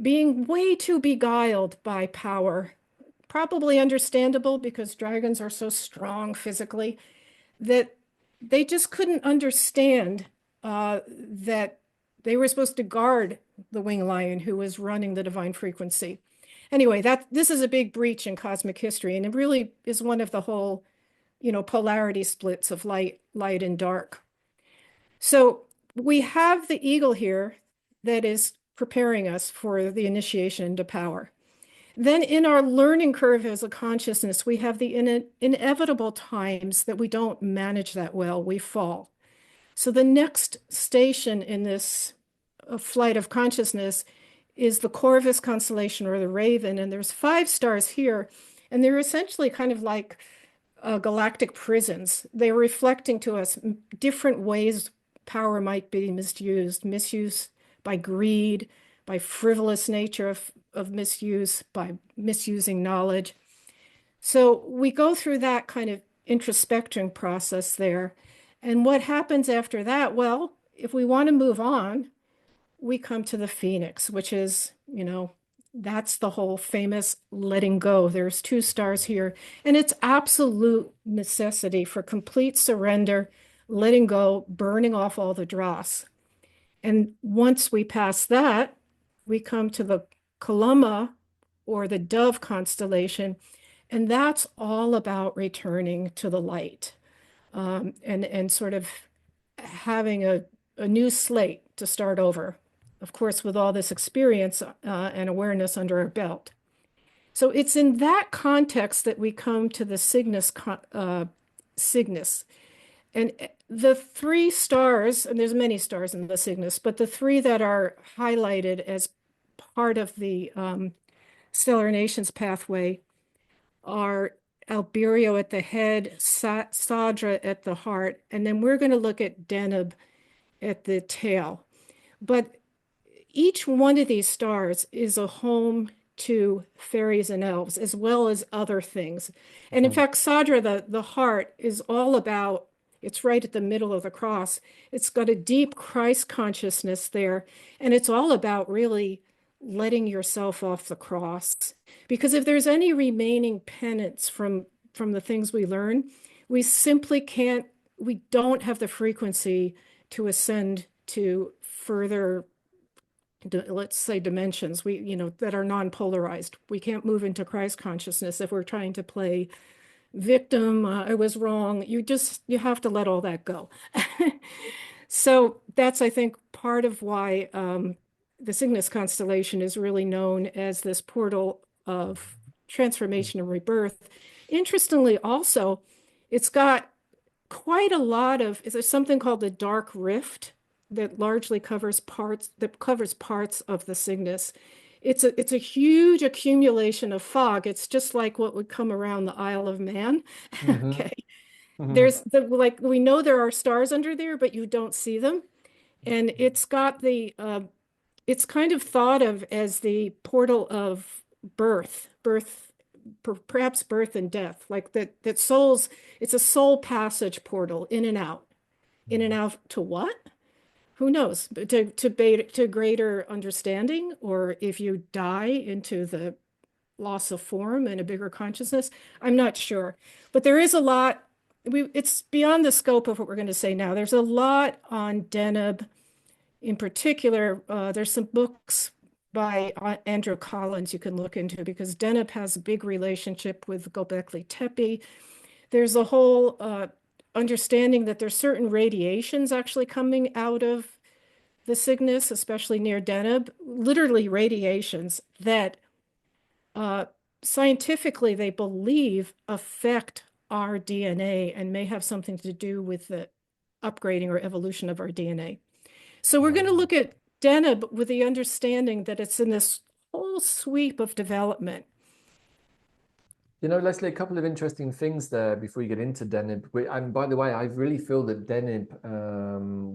being way too beguiled by power. Probably understandable because dragons are so strong physically that they just couldn't understand that they were supposed to guard the winged lion who was running the divine frequency. Anyway, this is a big breach in cosmic history, and it really is one of the whole, polarity splits of light and dark. So we have the eagle here that is preparing us for the initiation into power. Then in our learning curve as a consciousness, we have the inevitable times that we don't manage that well, we fall. So the next station in this flight of consciousness is the Corvus constellation, or the Raven, and there's 5 stars here, and they're essentially kind of like galactic prisons. They're reflecting to us different ways power might be misused by greed, by frivolous nature of misuse, by misusing knowledge. So we go through that kind of introspection process there. And what happens after that? Well, if we want to move on, we come to the Phoenix, which is, that's the whole famous letting go. There's two stars here, and it's absolute necessity for complete surrender, letting go, burning off all the dross. And once we pass that, we come to the Columba or the Dove constellation, and that's all about returning to the light, and sort of having a new slate to start over, of course, with all this experience and awareness under our belt. So it's in that context that we come to the Cygnus. And the three stars, and there's many stars in the Cygnus, but the three that are highlighted as part of the stellar nations pathway are Alberio at the head, Sadra at the heart, and then we're going to look at Deneb at the tail. But each one of these stars is a home to fairies and elves, as well as other things. And in Mhm. fact, Sadra, the heart, is all about, it's right at the middle of the cross. It's got a deep Christ consciousness there. And it's all about really letting yourself off the cross. Because if there's any remaining penance from the things we learn, we simply can't, we don't have the frequency to ascend to further, let's say, dimensions that are non-polarized. We can't move into Christ consciousness if we're trying to play victim. I was wrong. You have to let all that go. So that's, I think, part of why the Cygnus constellation is really known as this portal of transformation and rebirth. Interestingly, also, it's got quite a lot of, there's something called the dark rift that largely covers parts of the Cygnus. It's a huge accumulation of fog. It's just like what would come around the Isle of Man. Mhm. Okay. Mhm. There's like we know there are stars under there, but you don't see them. And it's got it's kind of thought of as the portal of birth, perhaps birth and death, like that souls, it's a soul passage portal in and out to what? Who knows? But to greater understanding, or if you die into the loss of form and a bigger consciousness, I'm not sure. But there is a lot, it's beyond the scope of what we're going to say now. There's a lot on Deneb in particular. There's some books by Andrew Collins you can look into, because Deneb has a big relationship with Göbekli Tepe. There's a whole understanding that there's certain radiations actually coming out of the Cygnus, especially near Deneb, literally radiations that uh, scientifically they believe affect our DNA and may have something to do with the upgrading or evolution of our DNA. So we're going to Wow. look at Deneb with the understanding that it's in this whole sweep of development. Leslie, a couple of interesting things there before you get into Deneb. And by the way, I really feel that Deneb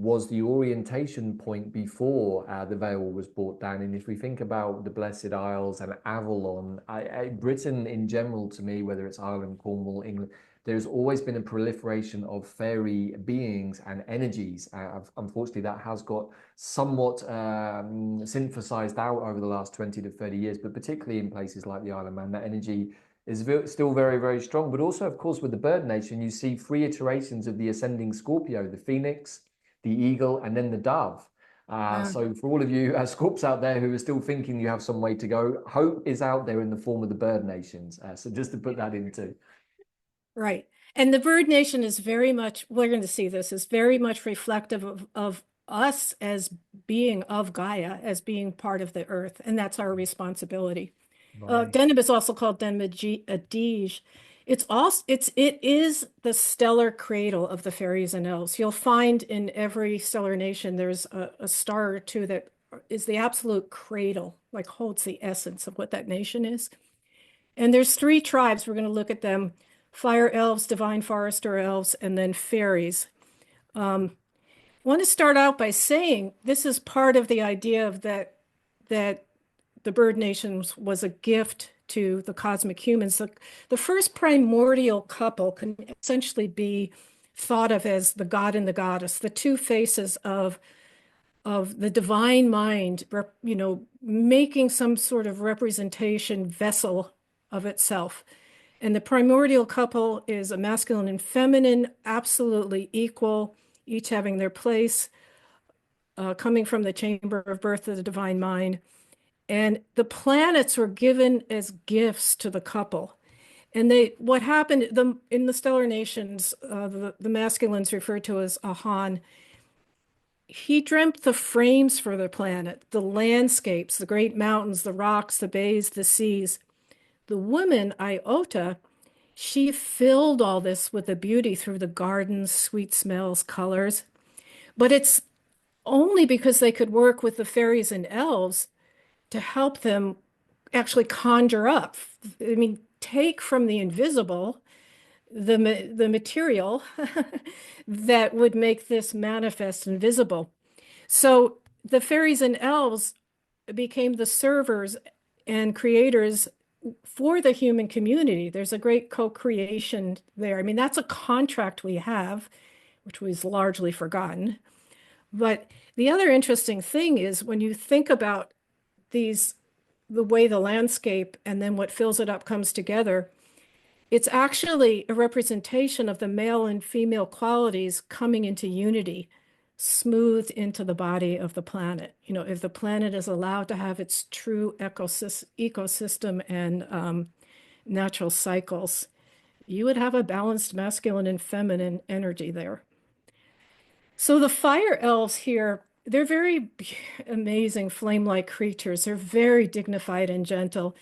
was the orientation point before the veil was brought down. And if we think about the Blessed Isles and Avalon, Britain in general, to me, whether it's Ireland, Cornwall, England, there's always been a proliferation of fairy beings and energies. Unfortunately, that has got somewhat synthesized out over the last 20 to 30 years, but particularly in places like the Isle of Man, that energy is still very, very strong. But also, of course, with the bird nation, you see three iterations of the ascending Scorpio: the phoenix, the eagle, and then the dove. Uh, So for all of you Scorps out there who are still thinking you have some way to go, hope is out there in the form of the bird nations. So just to put that into. right. And the bird nation is very much, we're going to see this, is very much reflective of us as being of Gaia, as being part of the earth. And that's our responsibility. Right. Deneb is also called Deneb-Adige. It is the stellar cradle of the fairies and elves. You'll find in every stellar nation there's a star or two that is the absolute cradle, like holds the essence of what that nation is. And there's three tribes. We're going to look at them: fire elves, divine forester elves, and then fairies. I want to start out by saying this is part of the idea of that that the bird nations was a gift to the cosmic humans. The first primordial couple can essentially be thought of as the god and the goddess, the two faces of the divine mind, making some sort of representation vessel of itself. And the primordial couple is a masculine and feminine, absolutely equal, each having their place, coming from the chamber of birth of the divine mind. And the planets were given as gifts to the couple. And what happened in the stellar nations, the masculines referred to as Ahan, he dreamt the frames for the planet, the landscapes, the great mountains, the rocks, the bays, the seas. The woman, Iota, she filled all this with the beauty through the gardens, sweet smells, colors. But it's only because they could work with the fairies and elves to help them actually conjure up. I mean, take from the invisible the material that would make this manifest and visible. So the fairies and elves became the servers and creators for the human community. There's a great co-creation there. I mean, that's a contract we have, which was largely forgotten. But the other interesting thing is when you think about the way the landscape and then what fills it up comes together, it's actually a representation of the male and female qualities coming into unity, smoothed into the body of the planet. If the planet is allowed to have its true ecosystem and natural cycles, you would have a balanced masculine and feminine energy there. So the fire elves here, they're very amazing flame-like creatures. They're very dignified and gentle.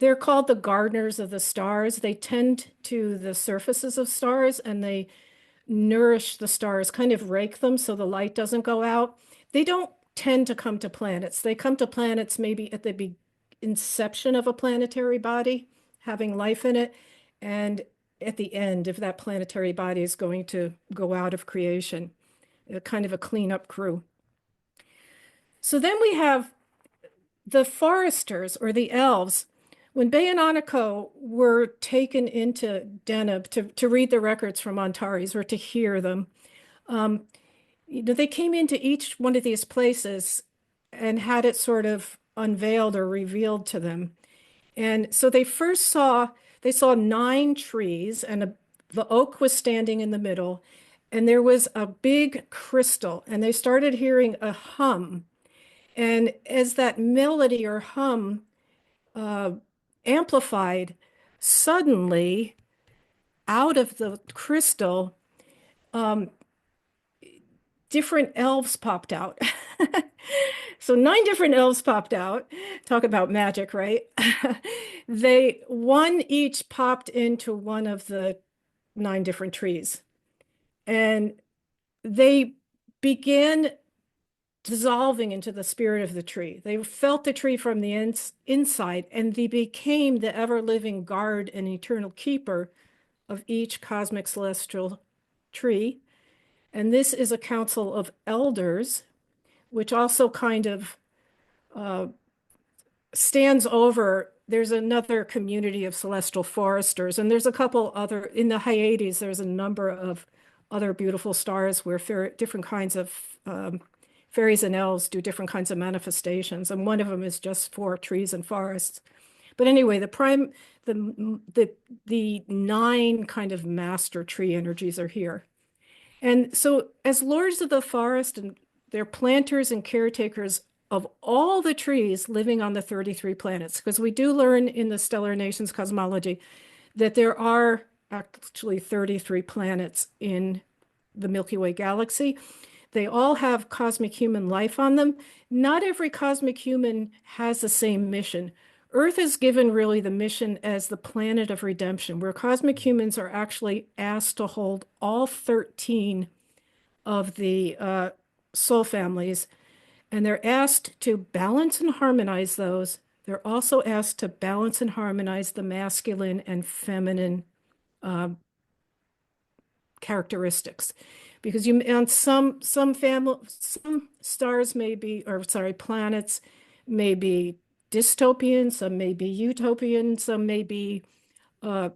They're called the gardeners of the stars. They tend to the surfaces of stars and they nourish the stars, kind of rake them so the light doesn't go out. They don't tend to come to planets. They come to planets maybe at the inception of a planetary body, having life in it, and at the end, if that planetary body is going to go out of creation, a kind of a cleanup crew. So then we have the foresters or the elves. When Bay and Aniko were taken into Deneb to read the records from Antares or to hear them, they came into each one of these places and had it sort of unveiled or revealed to them. And so they saw 9 trees and the oak was standing in the middle and there was a big crystal and they started hearing a hum. And as that melody or hum amplified, suddenly out of the crystal, different elves popped out. So 9 different elves popped out. Talk about magic, right? One each popped into one of the 9 different trees. And they began dissolving into the spirit of the tree. They felt the tree from the inside, and they became the ever-living guard and eternal keeper of each cosmic celestial tree. And this is a council of elders, which also kind of stands over. There's another community of celestial foresters, and there's a couple other, in the Hyades, there's a number of other beautiful stars where different kinds of fairies and elves do different kinds of manifestations, and one of them is just for trees and forests. But anyway, the 9 kind of master tree energies are here. And so as lords of the forest, and they're planters and caretakers of all the trees living on the 33 planets, because we do learn in the Stellar Nations cosmology that there are actually 33 planets in the Milky Way galaxy. They all have cosmic human life on them. Not every cosmic human has the same mission. Earth is given really the mission as the planet of redemption, where cosmic humans are actually asked to hold all 13 of the soul families, and they're asked to balance and harmonize those. They're also asked to balance and harmonize the masculine and feminine characteristics, because on some stars may be, or sorry, planets may be dystopian, some may be utopian, some may be uh,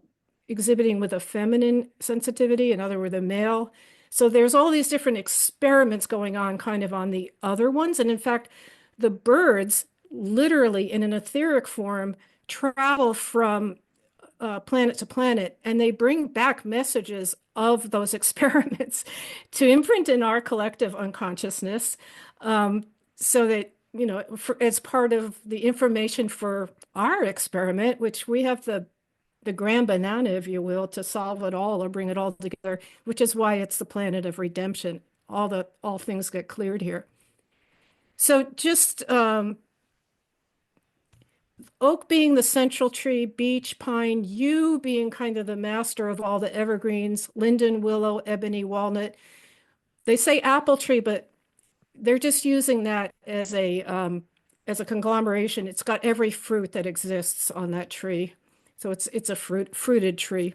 exhibiting with a feminine sensitivity, in other words, a male. So there's all these different experiments going on kind of on the other ones. And in fact, the birds literally in an etheric form travel from planet to planet, and they bring back messages of those experiments to imprint in our collective unconsciousness, um, so that, as part of the information for our experiment, which we have the grand banana, if you will, to solve it all or bring it all together, which is why it's the planet of redemption. All things get cleared here. So just oak being the central tree, beech, pine, yew being kind of the master of all the evergreens, linden, willow, ebony, walnut. They say apple tree, but they're just using that as a conglomeration. It's got every fruit that exists on that tree. So it's a fruited tree.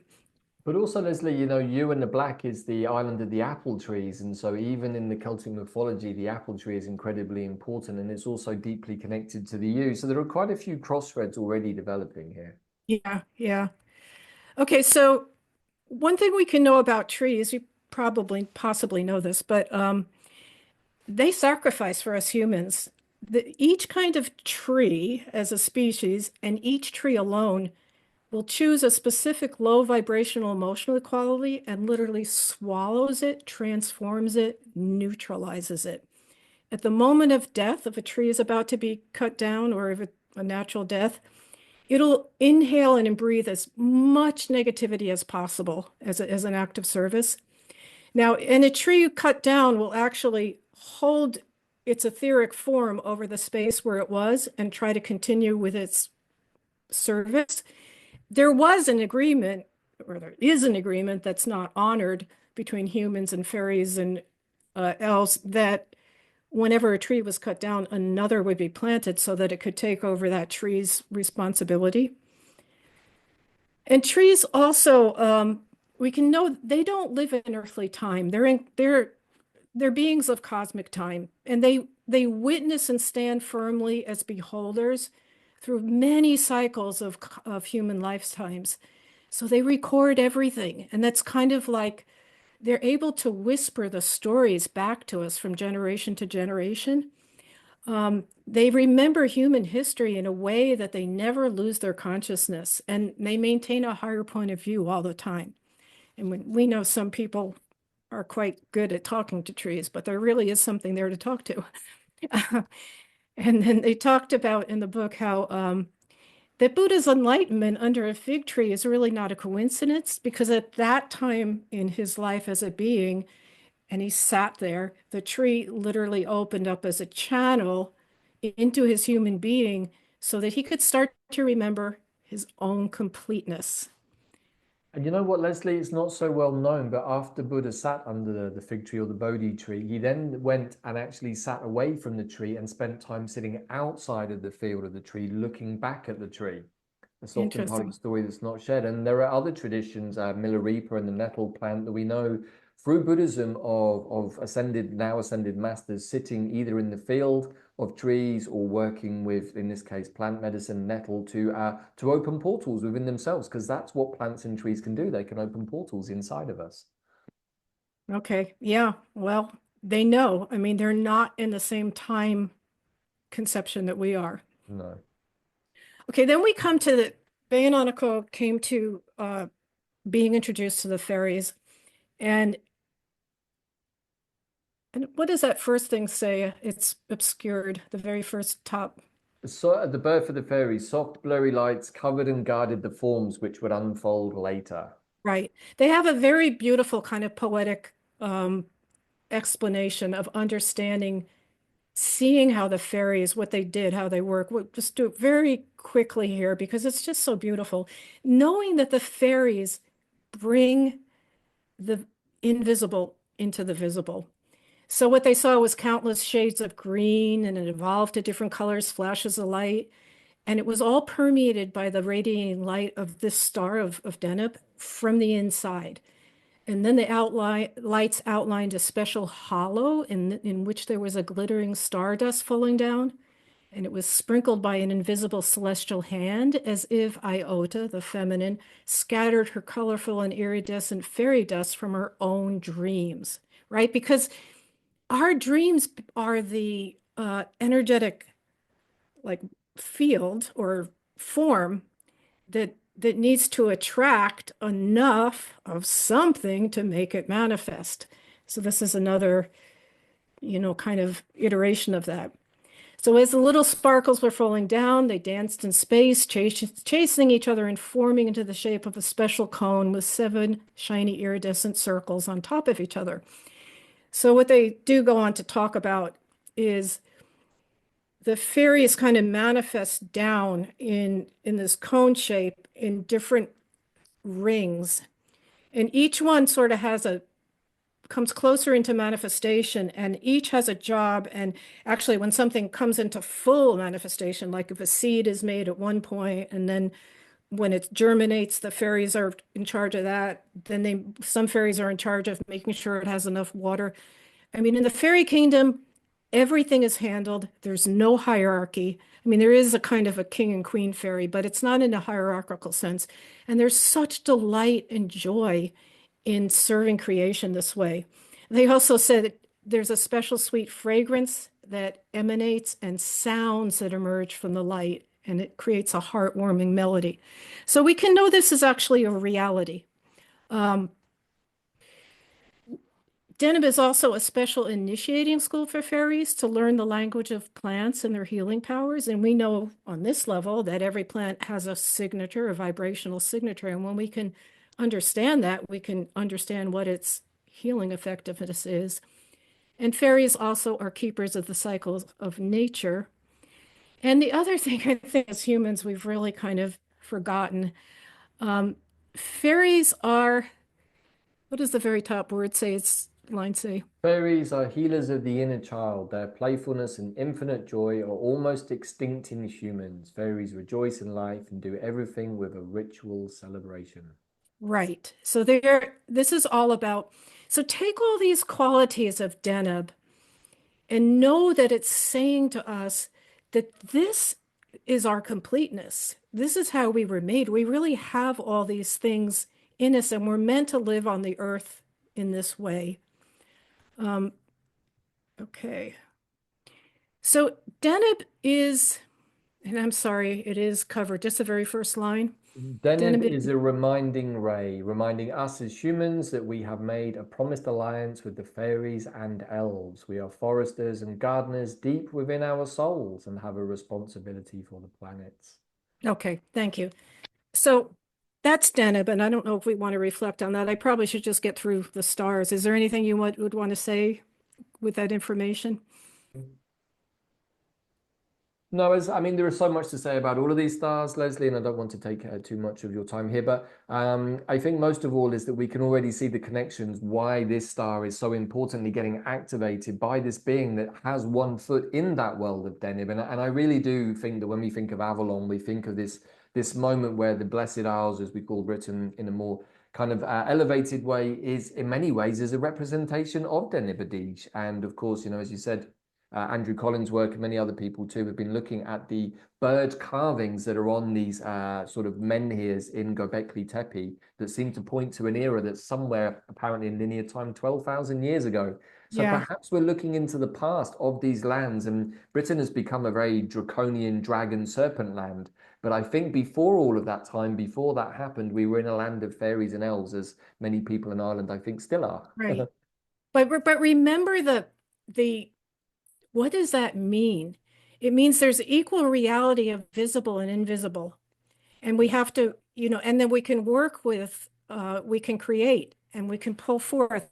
But also, Leslie, you and the black is the island of the apple trees. And so even in the Celtic mythology, the apple tree is incredibly important and it's also deeply connected to the yew. So there are quite a few cross-threads already developing here. Yeah, yeah. Okay, so one thing we can know about trees, you probably possibly know this, but they sacrifice for us humans. Each kind of tree as a species and each tree alone will choose a specific low vibrational emotional quality and literally swallows it, transforms it, neutralizes it. At the moment of death, if a tree is about to be cut down or if it's a natural death, it'll inhale and breathe as much negativity as possible as an act of service. Now, and a tree you cut down will actually hold its etheric form over the space where it was and try to continue with its service. There was an agreement, or there is an agreement that's not honored between humans and fairies and elves, that whenever a tree was cut down, another would be planted so that it could take over that tree's responsibility. And trees also, we can know they don't live in earthly time. They're beings of cosmic time, and they witness and stand firmly as beholders through many cycles of human lifetimes. So they record everything, and that's kind of like they're able to whisper the stories back to us from generation to generation. They remember human history in a way that they never lose their consciousness, and they maintain a higher point of view all the time. And we know some people are quite good at talking to trees, but there really is something there to talk to. And then they talked about in the book how that Buddha's enlightenment under a fig tree is really not a coincidence, because at that time in his life as a being, and he sat there, the tree literally opened up as a channel into his human being so that he could start to remember his own completeness. And you know what, Leslie? It's not so well known, but after Buddha sat under the fig tree or the Bodhi tree, he then went and actually sat away from the tree and spent time sitting outside of the field of the tree, looking back at the tree. It's often part of the Interesting. story that's not shared. And there are other traditions, Milarepa and the nettle plant, that we know through Buddhism of now ascended masters sitting either in the field of trees or working with, in this case, plant medicine, nettle, to open portals within themselves, because that's what plants and trees can do. They can open portals inside of us. Okay. Yeah. Well, they know. I mean, they're not in the same time conception that we are. No. Okay. Then we come to the Bayanonico came to being introduced to the fairies. And what does that first thing say? It's obscured, the very first top. So at the birth of the fairies, soft blurry lights covered and guarded the forms which would unfold later. Right. They have a very beautiful kind of poetic explanation of understanding, seeing how the fairies, what they did, how they work. We'll just do it very quickly here because it's just so beautiful. Knowing that the fairies bring the invisible into the visible. So what they saw was countless shades of green, and it evolved to different colors, flashes of light. And it was all permeated by the radiating light of this star of Deneb from the inside. And then the lights outlined a special hollow in which there was a glittering stardust falling down. and it was sprinkled by an invisible celestial hand, as if Iota, the feminine, scattered her colorful and iridescent fairy dust from her own dreams, right? Because our dreams are the energetic, like, field or form that needs to attract enough of something to make it manifest. So this is another, kind of iteration of that. So as the little sparkles were falling down, they danced in space, chasing each other and forming into the shape of a special cone with 7 shiny iridescent circles on top of each other. So what they do go on to talk about is the fairies kind of manifest down in this cone shape in different rings. And each one sort of comes closer into manifestation, and each has a job. And actually, when something comes into full manifestation, like if a seed is made at one point, and then when it germinates, the fairies are in charge of that. Then some fairies are in charge of making sure it has enough water. I mean, in the fairy kingdom, everything is handled. There's no hierarchy. I mean, there is a kind of a king and queen fairy, but it's not in a hierarchical sense. And there's such delight and joy in serving creation this way. They also said that there's a special sweet fragrance that emanates and sounds that emerge from the light, and it creates a heartwarming melody. So we can know this is actually a reality. Um, Deneb is also a special initiating school for fairies to learn the language of plants and their healing powers. And we know on this level that every plant has a signature, a vibrational signature. And when we can understand that, we can understand what its healing effectiveness is. And fairies also are keepers of the cycles of nature. And the other thing I think as humans, we've really kind of forgotten, um, fairies are, what does the very top word say? It's line say? Fairies are healers of the inner child. Their playfulness and infinite joy are almost extinct in humans. Fairies rejoice in life and do everything with a ritual celebration. Right. So this is all about, so take all these qualities of Deneb and know that it's saying to us that this is our completeness. This is how we were made. We really have all these things in us, and we're meant to live on the earth in this way. Um, okay. So Deneb is, and I'm sorry, it is covered, just the very first line. Deneb Deneb, is a reminding ray, reminding us as humans that we have made a promised alliance with the fairies and elves. We are foresters and gardeners deep within our souls and have a responsibility for the planets. okay, thank you. So that's Deneb, and I don't know if we want to reflect on that. I probably should just get through the stars. Is there anything you would want to say with that information? No, I mean, there is so much to say about all of these stars, Leslie, and I don't want to take too much of your time here. But I think most of all is that we can already see the connections why this star is so importantly getting activated by this being that has one foot in that world of Deneb. And I really do think that when we think of Avalon, we think of this moment where the Blessed Isles, as we call Britain, in a more kind of elevated way, is in many ways is a representation of Deneb. And of course, as you said, Andrew Collins' work and many other people too have been looking at the bird carvings that are on these sort of menhirs in Göbekli Tepe that seem to point to an era that's somewhere apparently in linear time 12,000 years ago. So Yeah, perhaps we're looking into the past of these lands, and Britain has become a very draconian dragon serpent land. But I think before all of that time, before that happened, we were in a land of fairies and elves, as many people in Ireland, I think, still are. right. But remember the what does that mean? It means there's equal reality of visible and invisible. And we have to, and then we can work with, we can create and we can pull forth,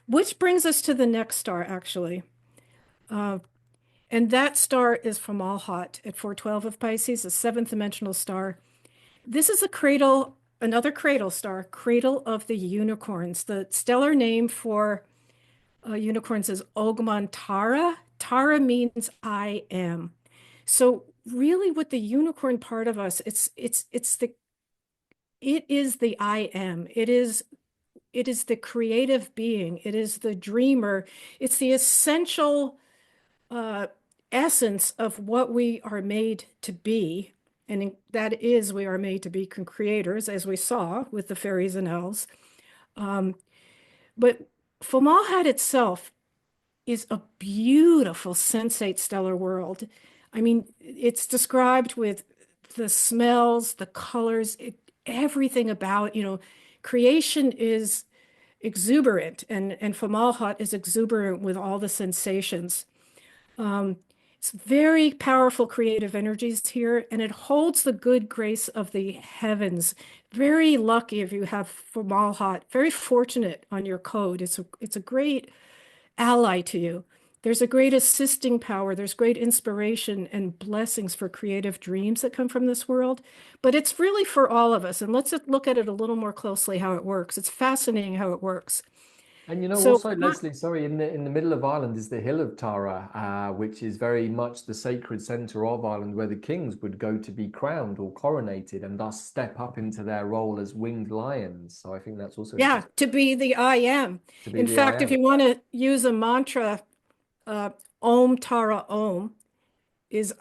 which brings us to the next star, actually. Uh, and that star is from Malhat at 412 of Pisces, a seventh dimensional star. This is a cradle, another cradle star, cradle of the unicorns. The stellar name for unicorns is Ogman Tara. Tara means I am. So really with the unicorn part of us, it is the I am. It is the creative being. It is the dreamer. It's the essential essence of what we are made to be. And that is, we are made to be creators, as we saw with the fairies and elves. Um, but Fomalhaut itself is a beautiful sensate stellar world. I mean, it's described with the smells, the colors, everything about, creation is exuberant, and Fomalhaut is exuberant with all the sensations. Um, it's very powerful creative energies here, and it holds the good grace of the heavens. Very lucky if you have Fomalhaut. Very fortunate on your code. It's a great ally to you. There's a great assisting power. There's great inspiration and blessings for creative dreams that come from this world. But it's really for all of us. And let's look at it a little more closely how it works. It's fascinating how it works. And So, also, Leslie, sorry, in the middle of Ireland is the Hill of Tara, which is very much the sacred center of Ireland, where the kings would go to be crowned or coronated, and thus step up into their role as winged lions. So I think that's also yeah, interesting to be the I am. to be In the I fact, if am. you want to use a mantra, Om Tara Om is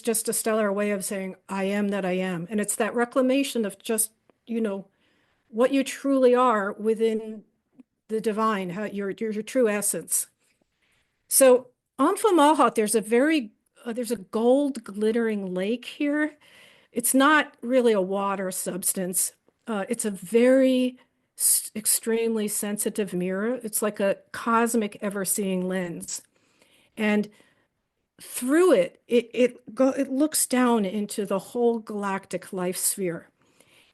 just a stellar way of saying I am that I am. And it's that reclamation of just, you know, what you truly are within the divine, how your true essence. So on Fomalhaut, there's a gold glittering lake here. It's not really a water substance. It's a very extremely sensitive mirror. It's like a cosmic ever-seeing lens. And through it looks down into the whole galactic life sphere.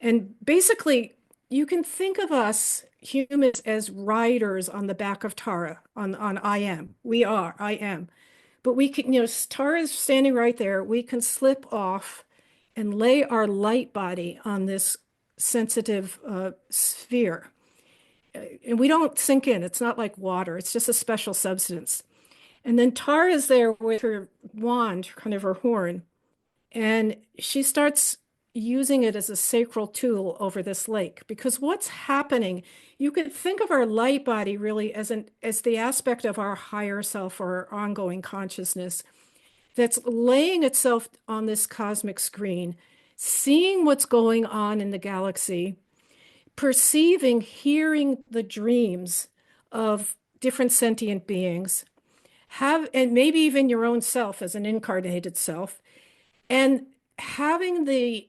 And basically, you can think of us humans as riders on the back of Tara, on I am. We are, I am. But we can, Tara is standing right there. We can slip off and lay our light body on this sensitive sphere. And we don't sink in. It's not like water. It's just a special substance. And then Tara is there with her wand, kind of her horn, and she starts using it as a sacral tool over this lake. Because what's happening, you could think of our light body really as the aspect of our higher self or our ongoing consciousness that's laying itself on this cosmic screen, seeing what's going on in the galaxy, perceiving, hearing the dreams of different sentient beings, and maybe even your own self as an incarnated self, and having the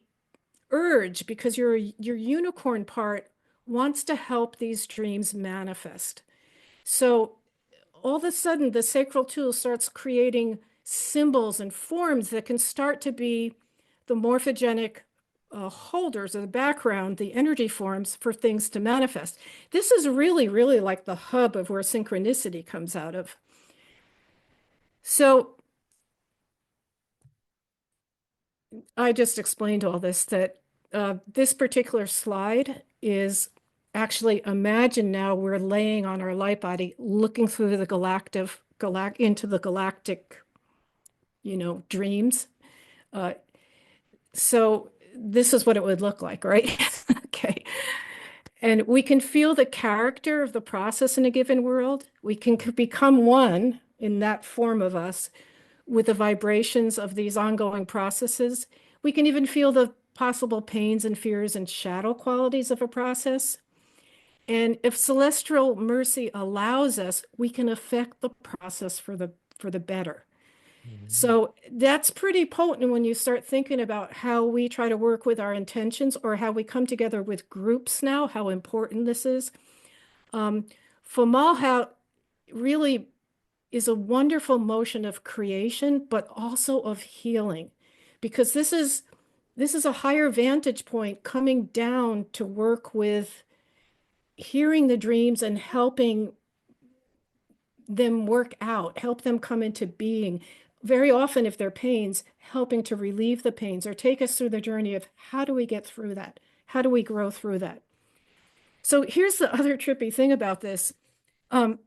urge, because your unicorn part wants to help these dreams manifest. So all of a sudden, the sacral tool starts creating symbols and forms that can start to be the morphogenic holders of the background, the energy forms for things to manifest. This is really, really like the hub of where synchronicity comes out of. So I just explained all this, that this particular slide is actually, imagine now we're laying on our light body, looking through the into the galactic, dreams. Uh, so this is what it would look like, right? Okay. And we can feel the character of the process in a given world. We can become one in that form of us with the vibrations of these ongoing processes. We can even feel the possible pains and fears and shadow qualities of a process. And if celestial mercy allows us, we can affect the process for the better. Mhm. So that's pretty potent when you start thinking about how we try to work with our intentions or how we come together with groups now, how important this is. Fomalhaut really is a wonderful motion of creation, but also of healing, because this is a higher vantage point coming down to work with hearing the dreams and helping them work out, help them come into being. Very often, if they're pains, helping to relieve the pains or take us through the journey of how do we get through that? How do we grow through that? So here's the other trippy thing about this. Um,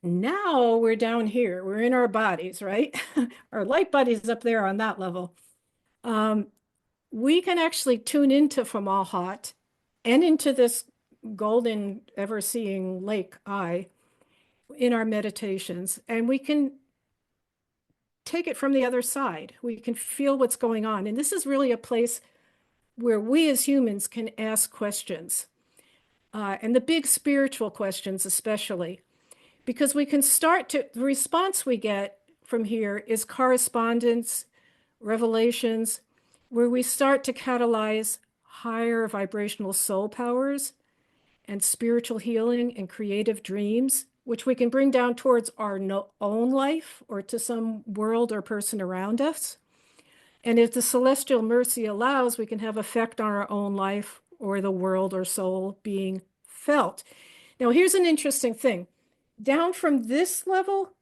Now we're down here, we're in our bodies, right? Our light bodies up there on that level. Um, we can actually tune into Fomalhaut and into this golden ever-seeing lake eye in our meditations, and we can take it from the other side. We can feel what's going on. And this is really a place where we as humans can ask questions, and the big spiritual questions, especially, because we can start to, the response we get from here is correspondence, revelations, where we start to catalyze higher vibrational soul powers and spiritual healing and creative dreams, which we can bring down towards our own life or to some world or person around us. And if the celestial mercy allows, we can have effect on our own life or the world or soul being felt. Now, here's an interesting thing. Down from this level,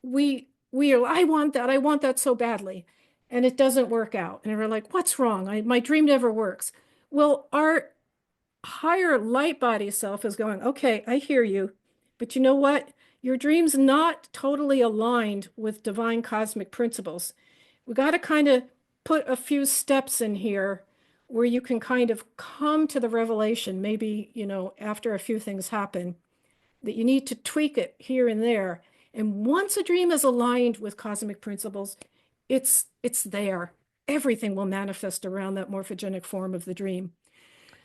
we are, I want that so badly. And it doesn't work out. And we're like, what's wrong? My dream never works. Well, our higher light body self is going, okay, I hear you, but you know what? Your dream's not totally aligned with divine cosmic principles. We got to kind of put a few steps in here where you can kind of come to the revelation, maybe, after a few things happen, that you need to tweak it here and there. And once a dream is aligned with cosmic principles, it's there. Everything will manifest around that morphogenic form of the dream.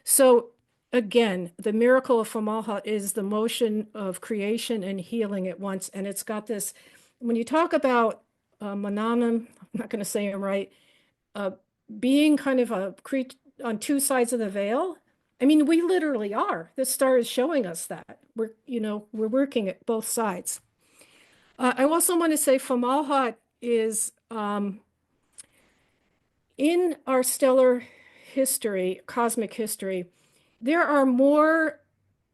So again, the miracle of Fomalhaut is the motion of creation and healing at once. And it's got this, when you talk about Mananam, I'm not going to say them right, being kind of a creature on two sides of the veil. I mean, we literally are. This star is showing us that. We're working at both sides. I also want to say Fomalhaut is in our stellar history, cosmic history, there are more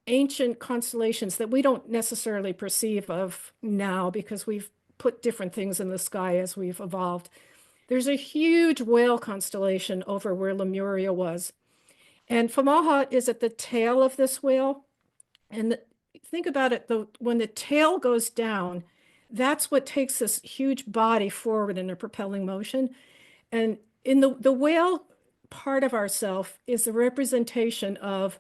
ancient constellations that we don't necessarily perceive of now because we've put different things in the sky as we've evolved. There's a huge whale constellation over where Lemuria was. And Fomalhaut is at the tail of this whale. And think about it, when the tail goes down, that's what takes this huge body forward in a propelling motion. And in the whale part of ourself is the representation of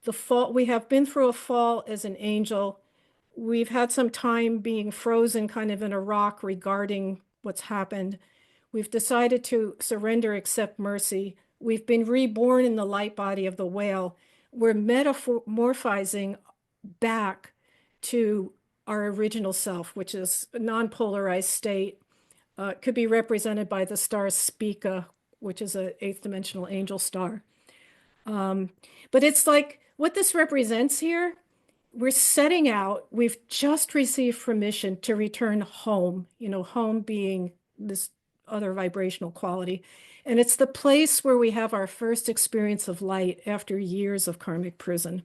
the fall. We have been through a fall as an angel. We've had some time being frozen kind of in a rock regarding what's happened. We've decided to surrender, accept mercy. We've been reborn in the light body of the whale. We're metamorphizing back to our original self, which is a non-polarized state. Could be represented by the star Spica, which is an eighth dimensional angel star. But it's like what this represents here, we're setting out, we've just received permission to return home, home being this other vibrational quality. And it's the place where we have our first experience of light after years of karmic prison.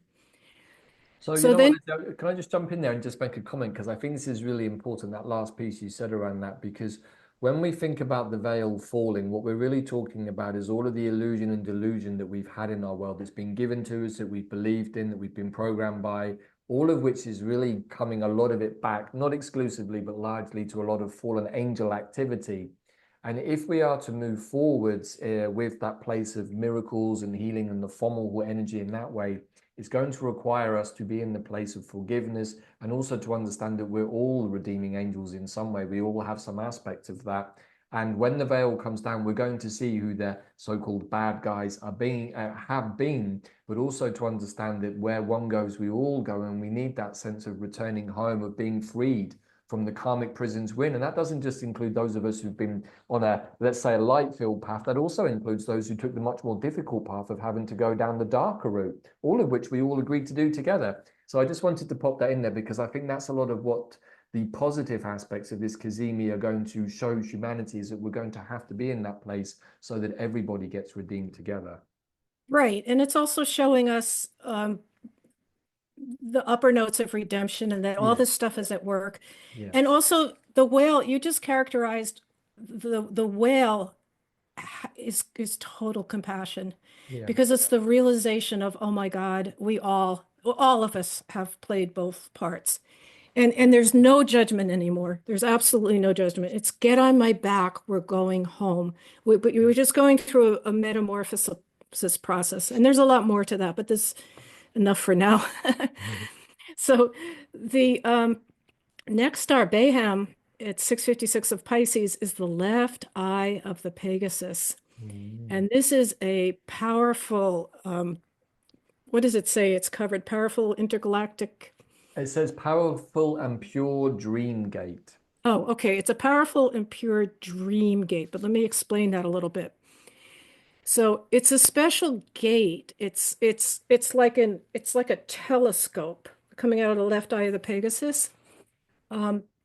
So, So then, can I just jump in there and just make a comment? Because I think this is really important, that last piece you said around that, because when we think about the veil falling, what we're really talking about is all of the illusion and delusion that we've had in our world that's been given to us, that we've believed in, that we've been programmed by, all of which is really coming a lot of it back, not exclusively, but largely to a lot of fallen angel activity. And if we are to move forwards with that place of miracles and healing and the Fomal energy in that way, it's going to require us to be in the place of forgiveness and also to understand that we're all redeeming angels in some way. We all have some aspect of that. And when the veil comes down, we're going to see who the so-called bad guys are have been, but also to understand that where one goes, we all go, and we need that sense of returning home, of being freed from the karmic prisons we're in. And that doesn't just include those of us who've been on a, let's say, a light-filled path. That also includes those who took the much more difficult path of having to go down the darker route, all of which we all agreed to do together. So I just wanted to pop that in there because I think that's a lot of what the positive aspects of this cazimi are going to show humanity, is that we're going to have to be in that place so that everybody gets redeemed together. right. And it's also showing us the upper notes of redemption and that all this stuff is at work. Yes. And also the whale, you just characterized the whale is total compassion, Yeah. because it's the realization of, oh my God, all of us have played both parts. And there's no judgment anymore. There's absolutely no judgment. It's get on my back, we're going home. But you were just going through a metamorphosis process. And there's a lot more to that, but this enough for now. So the next star, Baham, at 656 of Pisces is the left eye of the Pegasus. Mm. And this is a powerful, what does it say? It's covered powerful intergalactic. It says powerful and pure dream gate. Oh, okay. It's a powerful and pure dream gate, but let me explain that a little bit. So it's a special gate. It's like a telescope coming out of the left eye of the Pegasus,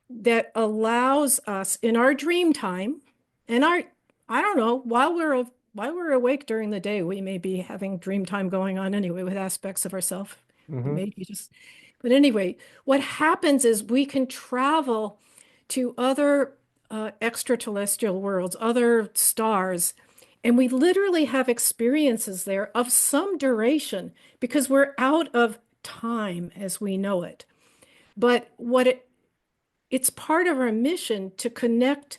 that allows us in our dream time, and our I don't know, while we're awake during the day, we may be having dream time going on anyway with aspects of ourselves. Hmm. Maybe just, but anyway, what happens is we can travel to other extraterrestrial worlds, other stars, and we literally have experiences there of some duration because we're out of time as we know it. But it's part of our mission to connect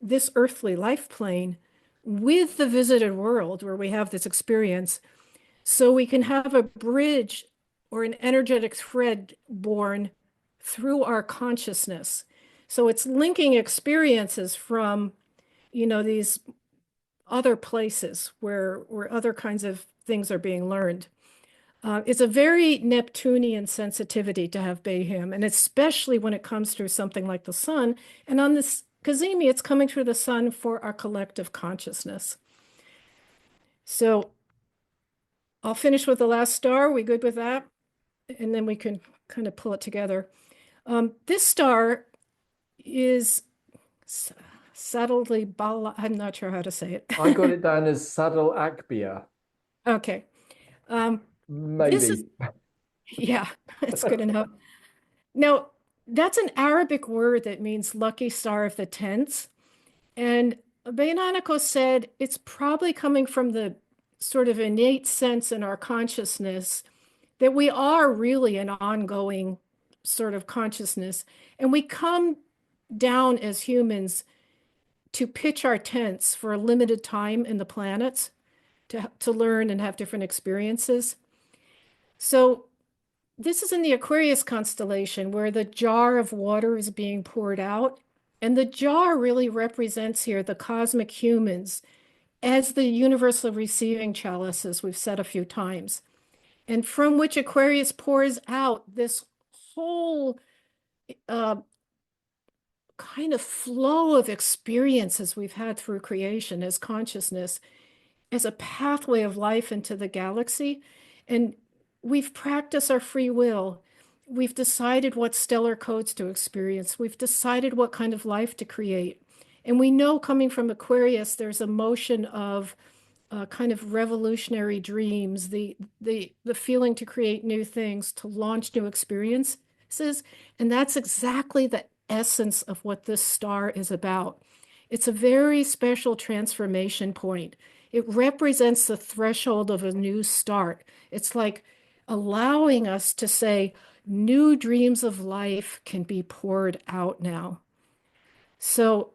this earthly life plane with the visited world where we have this experience so we can have a bridge or an energetic thread born through our consciousness. So it's linking experiences from, these other places where other kinds of things are being learned. It's a very Neptunian sensitivity to have Bayham, and especially when it comes through something like the sun. And on this cazimi, it's coming through the sun for our collective consciousness. So I'll finish with the last star. We good with that? And then we can kind of pull it together. This star is subtly bala. I'm not sure how to say it. I got it down as Saddle Akbia. Okay. Um, this is, Maybe. yeah, it's good enough. Now, that's an Arabic word that means lucky star of the tents. And Bayananico said it's probably coming from the sort of innate sense in our consciousness that we are really an ongoing sort of consciousness. And we come down as humans to pitch our tents for a limited time in the planets to learn and have different experiences. So this is in the Aquarius constellation where the jar of water is being poured out. And the jar really represents here the cosmic humans as the universal receiving chalice, as we've said a few times, and from which Aquarius pours out this whole uh, kind of flow of experiences we've had through creation as consciousness, as a pathway of life into the galaxy. And we've practiced our free will. We've decided what stellar codes to experience. We've decided what kind of life to create. And we know coming from Aquarius, there's a motion of kind of revolutionary dreams, the feeling to create new things, to launch new experiences. And that's exactly the essence of what this star is about. It's a very special transformation point. It represents the threshold of a new start. It's like allowing us to say, new dreams of life can be poured out now. So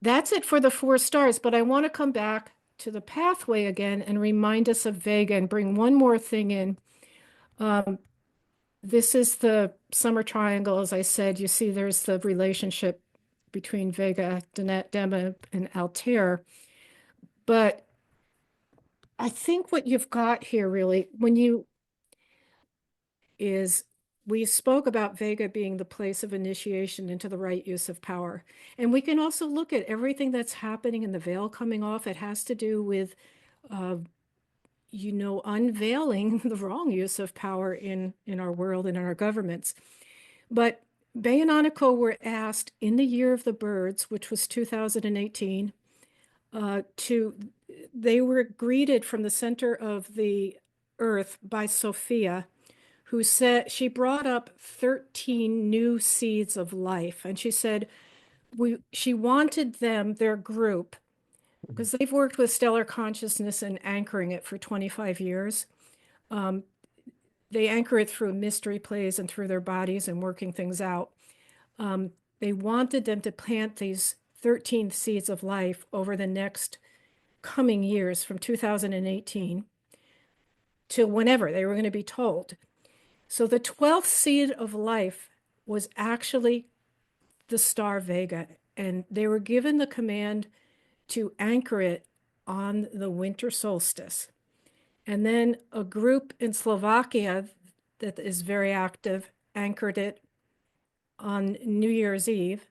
that's it for the four stars, but I want to come back to the pathway again and remind us of Vega and bring one more thing in. Um, this is the summer triangle, as I said. You see, there's the relationship between Vega, Dema, and Altair. But I think what you've got here really, is we spoke about Vega being the place of initiation into the right use of power. And we can also look at everything that's happening in the veil coming off. It has to do with, uh, unveiling the wrong use of power in our world and in our governments. But Bay and Aniko were asked in the year of the birds, which was 2018, they were greeted from the center of the earth by Sophia, who said she brought up 13 new seeds of life. And she said she wanted them, their group, because they've worked with stellar consciousness and anchoring it for 25 years. They anchor it through mystery plays and through their bodies and working things out. They wanted them to plant these 13 seeds of life over the next coming years from 2018 to whenever they were going to be told. So the 12th seed of life was actually the star Vega, and they were given the command to anchor it on the winter solstice. And then a group in Slovakia that is very active anchored it on New Year's Eve.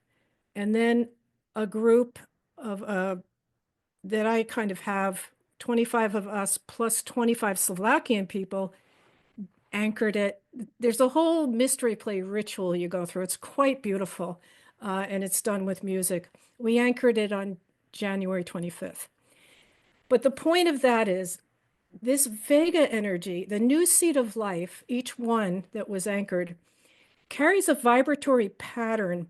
And then a group of that I kind of have 25 of us plus 25 Slovakian people anchored it. There's a whole mystery play ritual you go through. It's quite beautiful, and it's done with music. We anchored it on January 25th. But the point of that is this Vega energy, the new seed of life, each one that was anchored, carries a vibratory pattern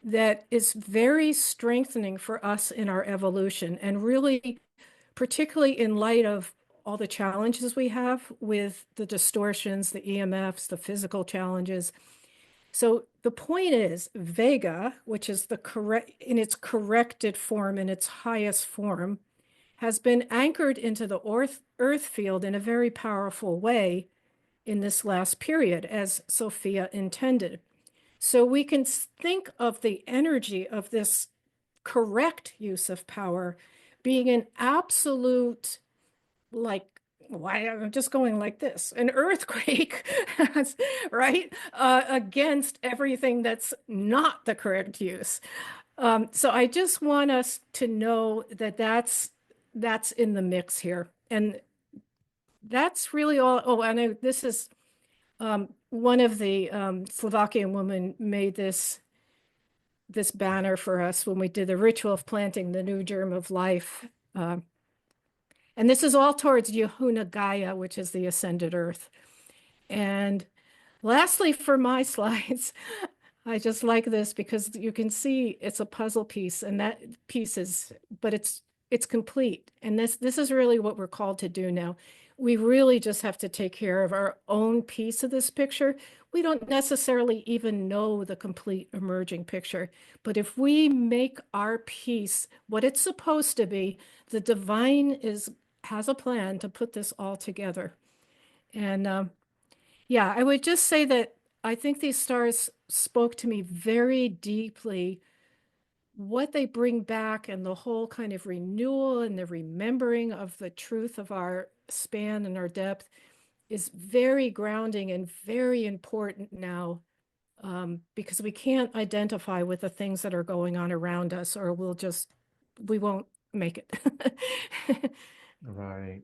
that is very strengthening for us in our evolution, and really, particularly in light of all the challenges we have with the distortions, the EMFs, the physical challenges. So the point is, Vega, which is the correct in its corrected form, in its highest form, has been anchored into the earth field in a very powerful way in this last period, as Sophia intended. So we can think of the energy of this correct use of power being an absolute, like, why I'm just going like this, an earthquake, right? Against everything that's not the correct use. So I just want us to know that that's in the mix here. And that's really all. Oh, and this is one of the Slovakian women made this banner for us when we did the ritual of planting the new germ of life. And this is all towards Yehuna Gaia, which is the ascended earth. And lastly, for my slides, I just like this because you can see it's a puzzle piece, and that piece is, but it's complete. And this is really what we're called to do now. We really just have to take care of our own piece of this picture. We don't necessarily even know the complete emerging picture, but if we make our piece what it's supposed to be, the divine has a plan to put this all together. And yeah, I would just say that I think these stars spoke to me very deeply. What they bring back and the whole kind of renewal and the remembering of the truth of our span and our depth is very grounding and very important now, because we can't identify with the things that are going on around us, or we won't make it. Right.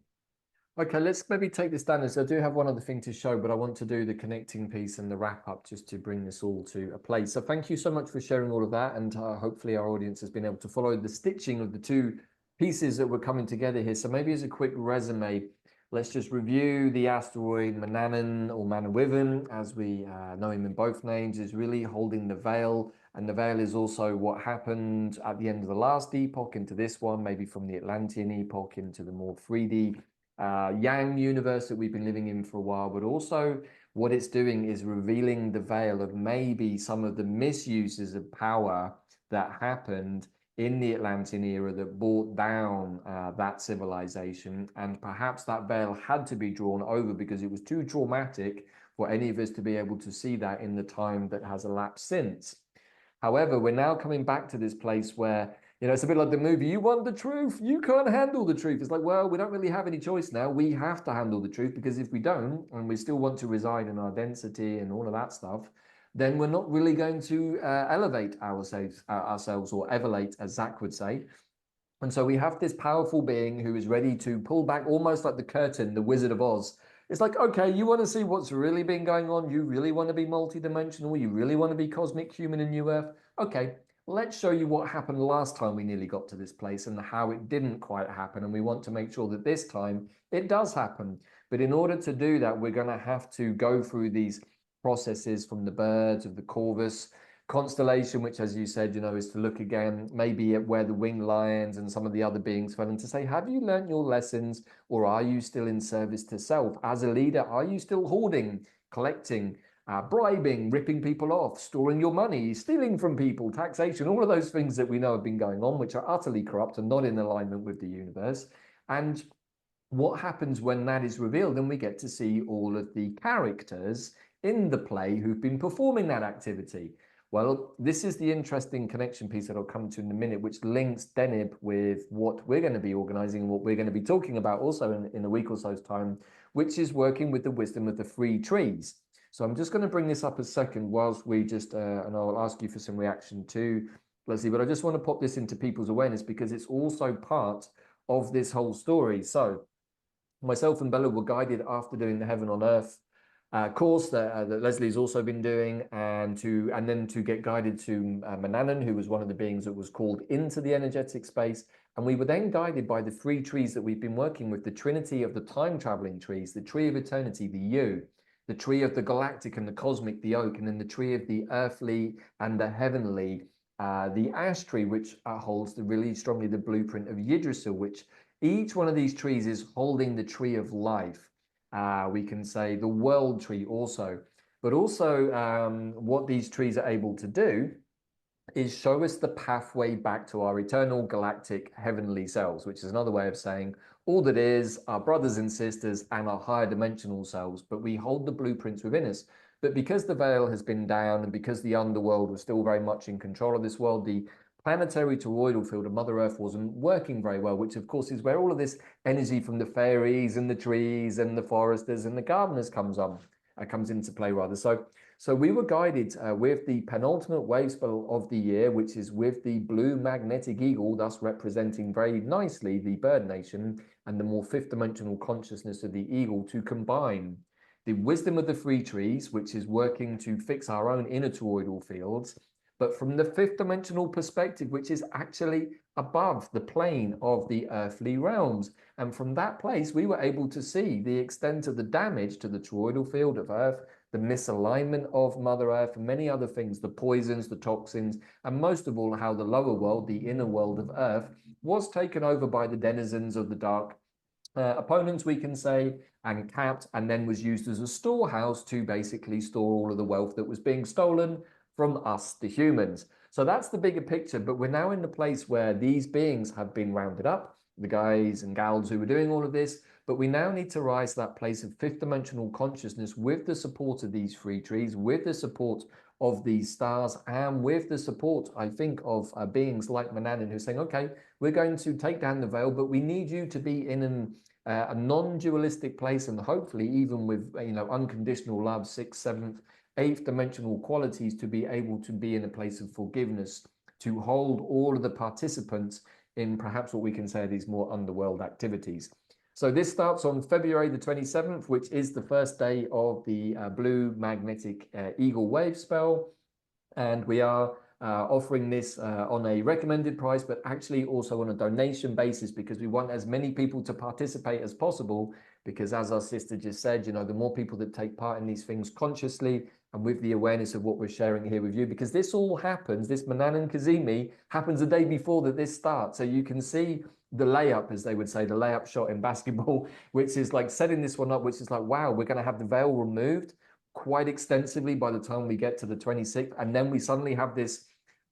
Okay, let's maybe take this down. So I do have one other thing to show, but I want to do the connecting piece and the wrap up just to bring this all to a place. So thank you so much for sharing all of that. And hopefully our audience has been able to follow the stitching of the two pieces that were coming together here. So maybe as a quick resume, let's just review the asteroid Manannan or Manawydan, as we know him in both names, is really holding the veil. And the veil is also what happened at the end of the last epoch into this one, maybe from the Atlantean epoch into the more 3D Yang universe that we've been living in for a while, but also what it's doing is revealing the veil of maybe some of the misuses of power that happened in the Atlantean era that brought down that civilization. And perhaps that veil had to be drawn over because it was too traumatic for any of us to be able to see that in the time that has elapsed since. However, we're now coming back to this place where, it's a bit like the movie, you want the truth, you can't handle the truth. It's like, well, we don't really have any choice now. We have to handle the truth, because if we don't, and we still want to reside in our density and all of that stuff, then we're not really going to elevate ourselves or elevate, as Zach would say. And so we have this powerful being who is ready to pull back, almost like the curtain, the Wizard of Oz. It's like, okay, you want to see what's really been going on? You really want to be multidimensional? You really want to be cosmic, human, and new Earth? Okay, let's show you what happened last time we nearly got to this place and how it didn't quite happen. And we want to make sure that this time it does happen. But in order to do that, we're going to have to go through these processes from the birds of the Corvus constellation, which, as you said, is to look again, maybe at where the winged lions and some of the other beings fell, and to say, have you learnt your lessons, or are you still in service to self? As a leader, are you still hoarding, collecting, bribing, ripping people off, storing your money, stealing from people, taxation, all of those things that we know have been going on, which are utterly corrupt and not in alignment with the universe? And what happens when that is revealed? And we get to see all of the characters in the play who've been performing that activity. Well, this is the interesting connection piece that I'll come to in a minute, which links Deneb with what we're going to be organizing and what we're going to be talking about also in a week or so's time, which is working with the wisdom of the three trees. So I'm just going to bring this up a second whilst we just, and I'll ask you for some reaction too, Leslie, but I just want to pop this into people's awareness because it's also part of this whole story. So myself and Bella were guided after doing the Heaven on Earth course that Leslie's also been doing, and then to get guided to Manawydan, who was one of the beings that was called into the energetic space. And we were then guided by the three trees that we've been working with, the trinity of the time traveling trees, the tree of eternity, the yew, the tree of the galactic and the cosmic, the oak, and then the tree of the earthly and the heavenly, the ash tree, which holds really strongly the blueprint of Yggdrasil, which each one of these trees is holding the tree of life. We can say the world tree also, but also what these trees are able to do is show us the pathway back to our eternal galactic heavenly selves, which is another way of saying all that is our brothers and sisters and our higher dimensional selves, but we hold the blueprints within us. But because the veil has been down and because the underworld was still very much in control of this world, the planetary toroidal field of Mother Earth wasn't working very well, which of course is where all of this energy from the fairies and the trees and the foresters and the gardeners comes into play rather. So we were guided with the penultimate wave spell of the year, which is with the blue magnetic eagle, thus representing very nicely the bird nation and the more fifth dimensional consciousness of the eagle, to combine the wisdom of the three trees, which is working to fix our own inner toroidal fields, but from the fifth dimensional perspective, which is actually above the plane of the earthly realms. And from that place, we were able to see the extent of the damage to the toroidal field of Earth, the misalignment of Mother Earth, and many other things, the poisons, the toxins, and most of all, how the lower world, the inner world of Earth, was taken over by the denizens of the dark opponents, we can say, and capped, and then was used as a storehouse to basically store all of the wealth that was being stolen from us, the humans. So that's the bigger picture, but we're now in the place where these beings have been rounded up, the guys and gals who were doing all of this, but we now need to rise to that place of fifth dimensional consciousness with the support of these three trees, with the support of these stars, and with the support, I think, of beings like Manawydan, who's saying, okay, we're going to take down the veil, but we need you to be in a non-dualistic place, and hopefully even with unconditional love, sixth, seventh, eighth dimensional qualities, to be able to be in a place of forgiveness, to hold all of the participants in perhaps what we can say are these more underworld activities. So this starts on February the 27th, which is the first day of the blue magnetic eagle wave spell. And we are offering this on a recommended price, but actually also on a donation basis, because we want as many people to participate as possible. Because as our sister just said, the more people that take part in these things consciously and with the awareness of what we're sharing here with you, because this all happens, this Manawydan cazimi happens the day before that this starts. So you can see the layup, as they would say, the layup shot in basketball, which is like setting this one up, which is like, wow, we're going to have the veil removed quite extensively by the time we get to the 26th. And then we suddenly have this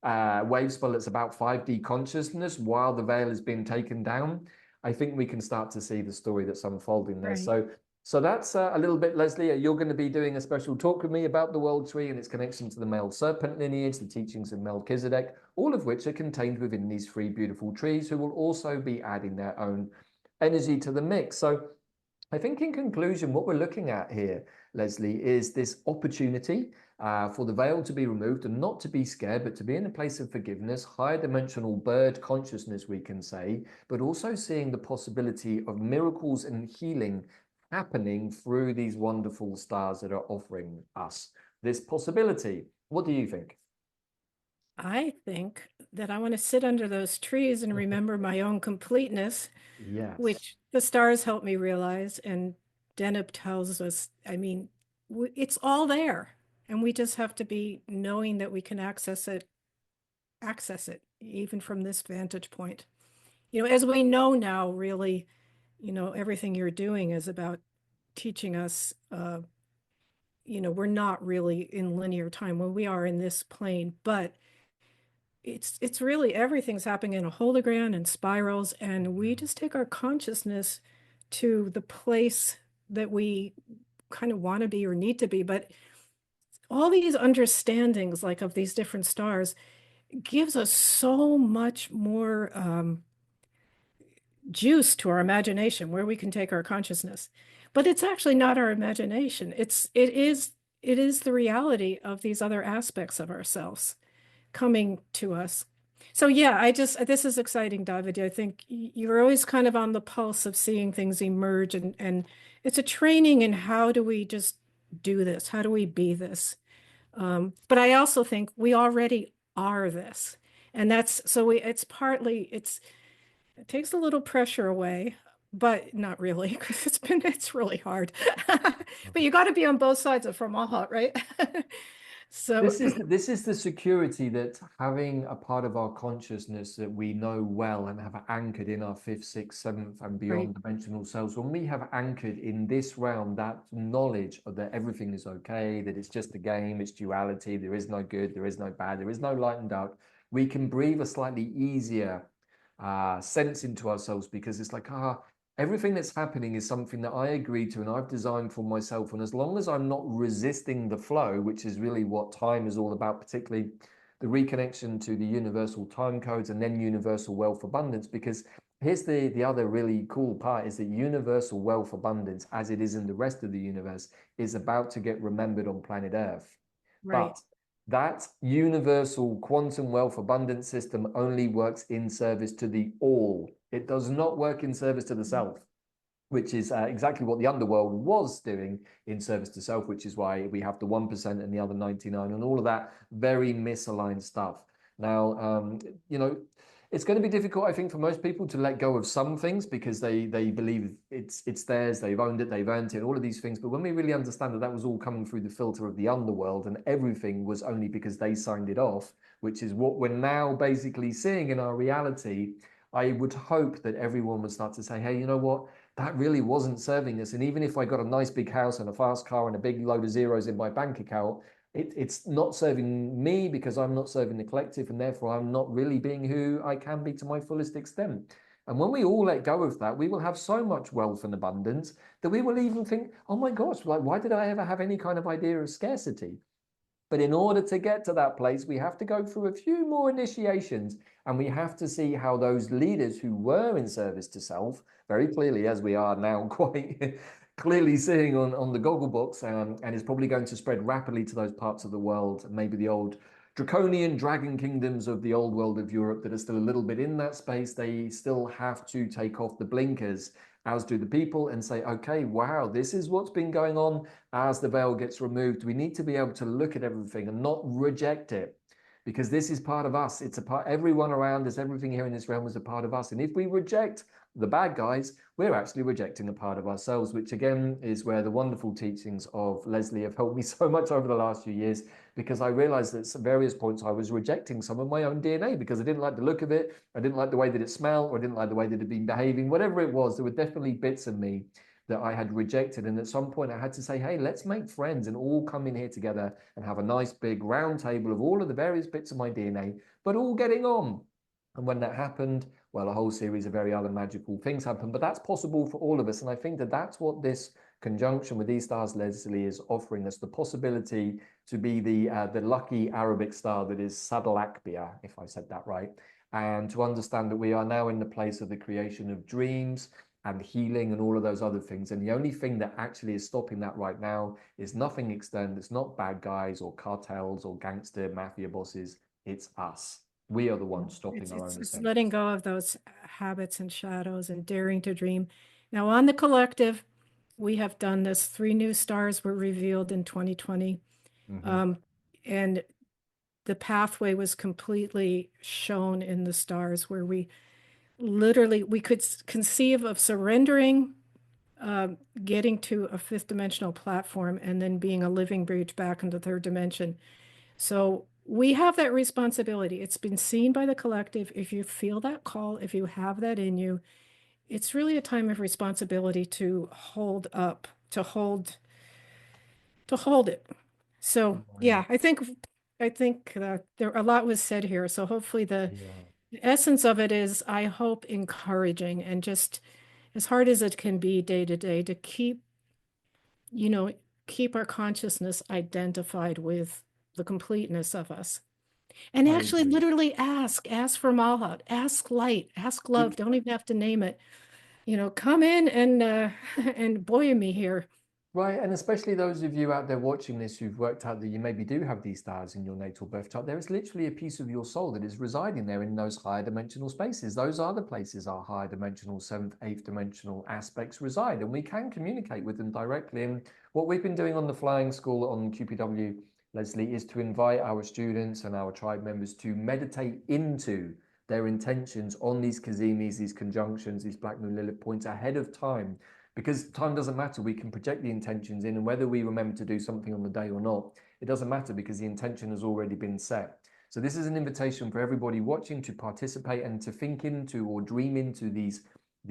wave spell that's about 5D consciousness while the veil is being taken down. I think we can start to see the story that's unfolding there. Right. So that's a little bit, Leslie. You're going to be doing a special talk with me about the world tree and its connection to the male serpent lineage, the teachings of Melchizedek, all of which are contained within these three beautiful trees, who will also be adding their own energy to the mix. So I think in conclusion, what we're looking at here, Leslie, is this opportunity for the veil to be removed and not to be scared, but to be in a place of forgiveness, higher dimensional bird consciousness, we can say, but also seeing the possibility of miracles and healing happening through these wonderful stars that are offering us this possibility. What do you think? I think that I want to sit under those trees and remember my own completeness, Yes. which the stars help me realize. And Deneb tells us, I mean, it's all there. And we just have to be knowing that we can access it, even from this vantage point. As we know now, really, everything you're doing is about teaching us, we're not really in linear time when we are in this plane, but it's really everything's happening in a hologram and spirals, and we just take our consciousness to the place that we kind of want to be or need to be. But all these understandings, like of these different stars, gives us so much more juice to our imagination where we can take our consciousness. But it's actually not our imagination. It is the reality of these other aspects of ourselves coming to us. So yeah, this is exciting, David. I think you're always kind of on the pulse of seeing things emerge, and it's a training in how do we just do this? How do we be this? But I also think we already are this. And that's so we it's partly it takes a little pressure away, but not really, because it's really hard. But you got to be on both sides of from Omaha, right? So This is the security that having a part of our consciousness that we know well and have anchored in our fifth, sixth, seventh, and right, beyond dimensional selves. When we have anchored in this realm, that knowledge of that everything is okay, that it's just a game, it's duality, there is no good, there is no bad, there is no light and dark, we can breathe a slightly easier sense into ourselves because it's like, everything that's happening is something that I agree to and I've designed for myself. And as long as I'm not resisting the flow, which is really what time is all about, particularly the reconnection to the universal time codes and then universal wealth abundance, because here's the other really cool part is that universal wealth abundance, as it is in the rest of the universe, is about to get remembered on planet Earth. right. But that universal quantum wealth abundance system only works in service to the all. It does not work in service to the self, which is exactly what the underworld was doing in service to self, which is why we have the 1% and the other 99 and all of that very misaligned stuff. Now, it's going to be difficult, I think, for most people to let go of some things because they believe it's theirs, they've owned it, they've earned it, all of these things. But when we really understand that that was all coming through the filter of the underworld and everything was only because they signed it off, which is what we're now basically seeing in our reality, I would hope that everyone would start to say, hey, you know what? That really wasn't serving us. And even if I got a nice big house and a fast car and a big load of zeros in my bank account, it's not serving me because I'm not serving the collective, and therefore I'm not really being who I can be to my fullest extent. And when we all let go of that, we will have so much wealth and abundance that we will even think, oh my gosh, like, why did I ever have any kind of idea of scarcity? But in order to get to that place, we have to go through a few more initiations and we have to see how those leaders who were in service to self, very clearly, as we are now quite clearly seeing on the Gogglebox, and is probably going to spread rapidly to those parts of the world, maybe the old draconian dragon kingdoms of the old world of Europe that are still a little bit in that space. They still have to take off the blinkers, as do the people, and say, okay, wow, this is what's been going on as the veil gets removed. We need to be able to look at everything and not reject it because this is part of us. It's a part, everyone around us, everything here in this realm is a part of us. And if we reject the bad guys, we're actually rejecting a part of ourselves, which again is where the wonderful teachings of Leslie have helped me so much over the last few years, because I realized that at various points I was rejecting some of my own DNA because I didn't like the look of it. I didn't like the way that it smelled, or I didn't like the way that it had been behaving, whatever it was. There were definitely bits of me that I had rejected. And at some point I had to say, hey, let's make friends and all come in here together and have a nice big round table of all of the various bits of my DNA, but all getting on. And when that happened, well, a whole series of very other magical things happened, but that's possible for all of us. And I think that that's what this conjunction with these stars, Leslie, is offering us, the possibility to be the lucky Arabic star that is Sadalakbia, if I said that right, and to understand that we are now in the place of the creation of dreams and healing and all of those other things. And the only thing that actually is stopping that right now is nothing external. It's not bad guys or cartels or gangster mafia bosses. It's us. We are the ones stopping It's our it's own it's ascension. letting go of those habits and shadows and daring to dream. Now, on the collective, we have done this. 3 new stars were revealed in 2020. Mm-hmm. Um, and the pathway was completely shown in the stars where we could conceive of surrendering, getting to a fifth dimensional platform, and then being a living bridge back into third dimension. So we have that responsibility. It's been seen by the collective. If you feel that call, if you have that in you, it's really a time of responsibility to hold up, to hold it. So Right. yeah, I think there a lot was said here. So hopefully the Yeah. essence of it is, I hope, encouraging and just as hard as it can be day to day to keep, you know, keep our consciousness identified with the completeness of us. And I actually, agree. literally ask for Malhut, ask light, ask love. Don't even have to name it. Come in and and buoy me here. Right, and especially those of you out there watching this who've worked out that you maybe do have these stars in your natal birth chart, there is literally a piece of your soul that is residing there in those higher dimensional spaces. Those are the places our higher dimensional, seventh, eighth dimensional aspects reside, and we can communicate with them directly. And what we've been doing on the Flying School on QPW, Leslie, is to invite our students and our tribe members to meditate into their intentions on these cazimis, these conjunctions, these Black Moon Lilith points ahead of time, because time doesn't matter. We can project the intentions in, and whether we remember to do something on the day or not, it doesn't matter because the intention has already been set. So this is an invitation for everybody watching to participate and to think into or dream into these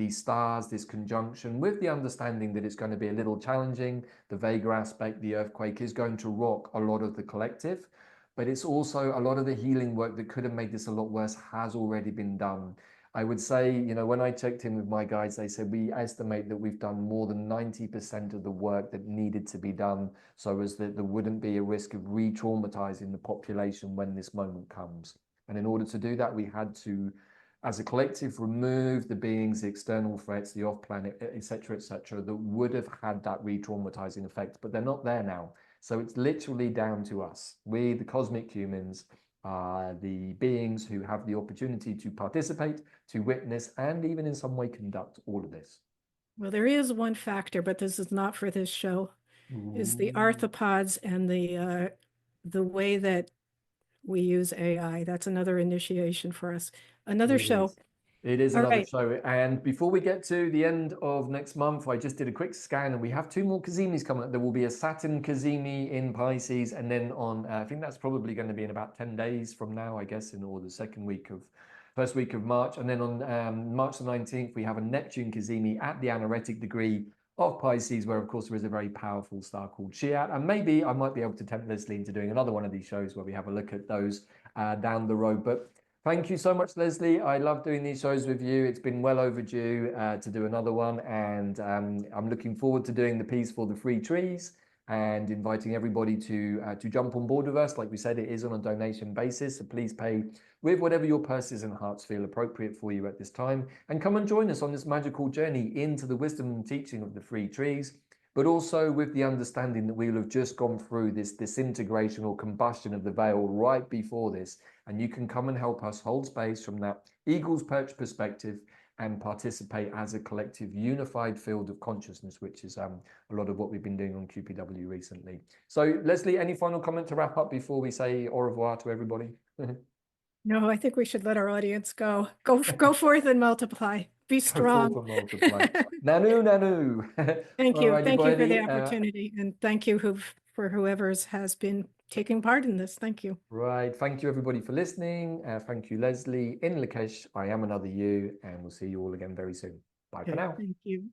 stars, this conjunction, with the understanding that it's going to be a little challenging. The Vega aspect, the earthquake, is going to rock a lot of the collective, but it's also a lot of the healing work that could have made this a lot worse has already been done. I would say, when I checked in with my guides, they said we estimate that we've done more than 90% of the work that needed to be done, so as that there wouldn't be a risk of re-traumatizing the population when this moment comes. And in order to do that, we had to, as a collective, remove the beings, the external threats, the off-planet, etc., that would have had that re-traumatizing effect, but they're not there now. So it's literally down to us. We, the cosmic humans, the beings who have the opportunity to participate, to witness, and even in some way conduct all of this. Well, there is one factor, but this is not for this show, is the Ooh. arthropods and the way that we use AI. That's another initiation for us. Another It show. is. It is All another right. show. And before we get to the end of next month, I just did a quick scan and we have two more cazimis coming up. There will be a Saturn cazimi in Pisces. And then on, I think that's probably going to be in about 10 days from now, I guess, or the first week of March. And then on March the 19th, we have a Neptune cazimi at the anaretic degree of Pisces, where of course there is a very powerful star called Shiat. And maybe I might be able to tempt Leslie into doing another one of these shows where we have a look at those down the road. But thank you so much, Leslie. I love doing these shows with you. It's been well overdue to do another one. And I'm looking forward to doing the piece for the free trees and inviting everybody to jump on board with us. Like we said, it is on a donation basis. So please pay with whatever your purses and hearts feel appropriate for you at this time. And come and join us on this magical journey into the wisdom and teaching of the free trees, but also with the understanding that we'll have just gone through this disintegration or combustion of the veil right before this. And you can come and help us hold space from that eagle's perch perspective and participate as a collective unified field of consciousness, which is a lot of what we've been doing on QPW recently. So Leslie, any final comment to wrap up before we say au revoir to everybody? No, I think we should let our audience go. Go forth and multiply. Be Go forth strong. and multiply. Nanu, nanu. Thank All you. righty, Thank you for the buddy. opportunity. And thank you for whoever's has been taking part in this. Thank you. Right. Thank you, everybody, for listening. Thank you, Leslie. In Lakesh, I am another you, and we'll see you all again very soon. Bye for Okay. now. Thank you.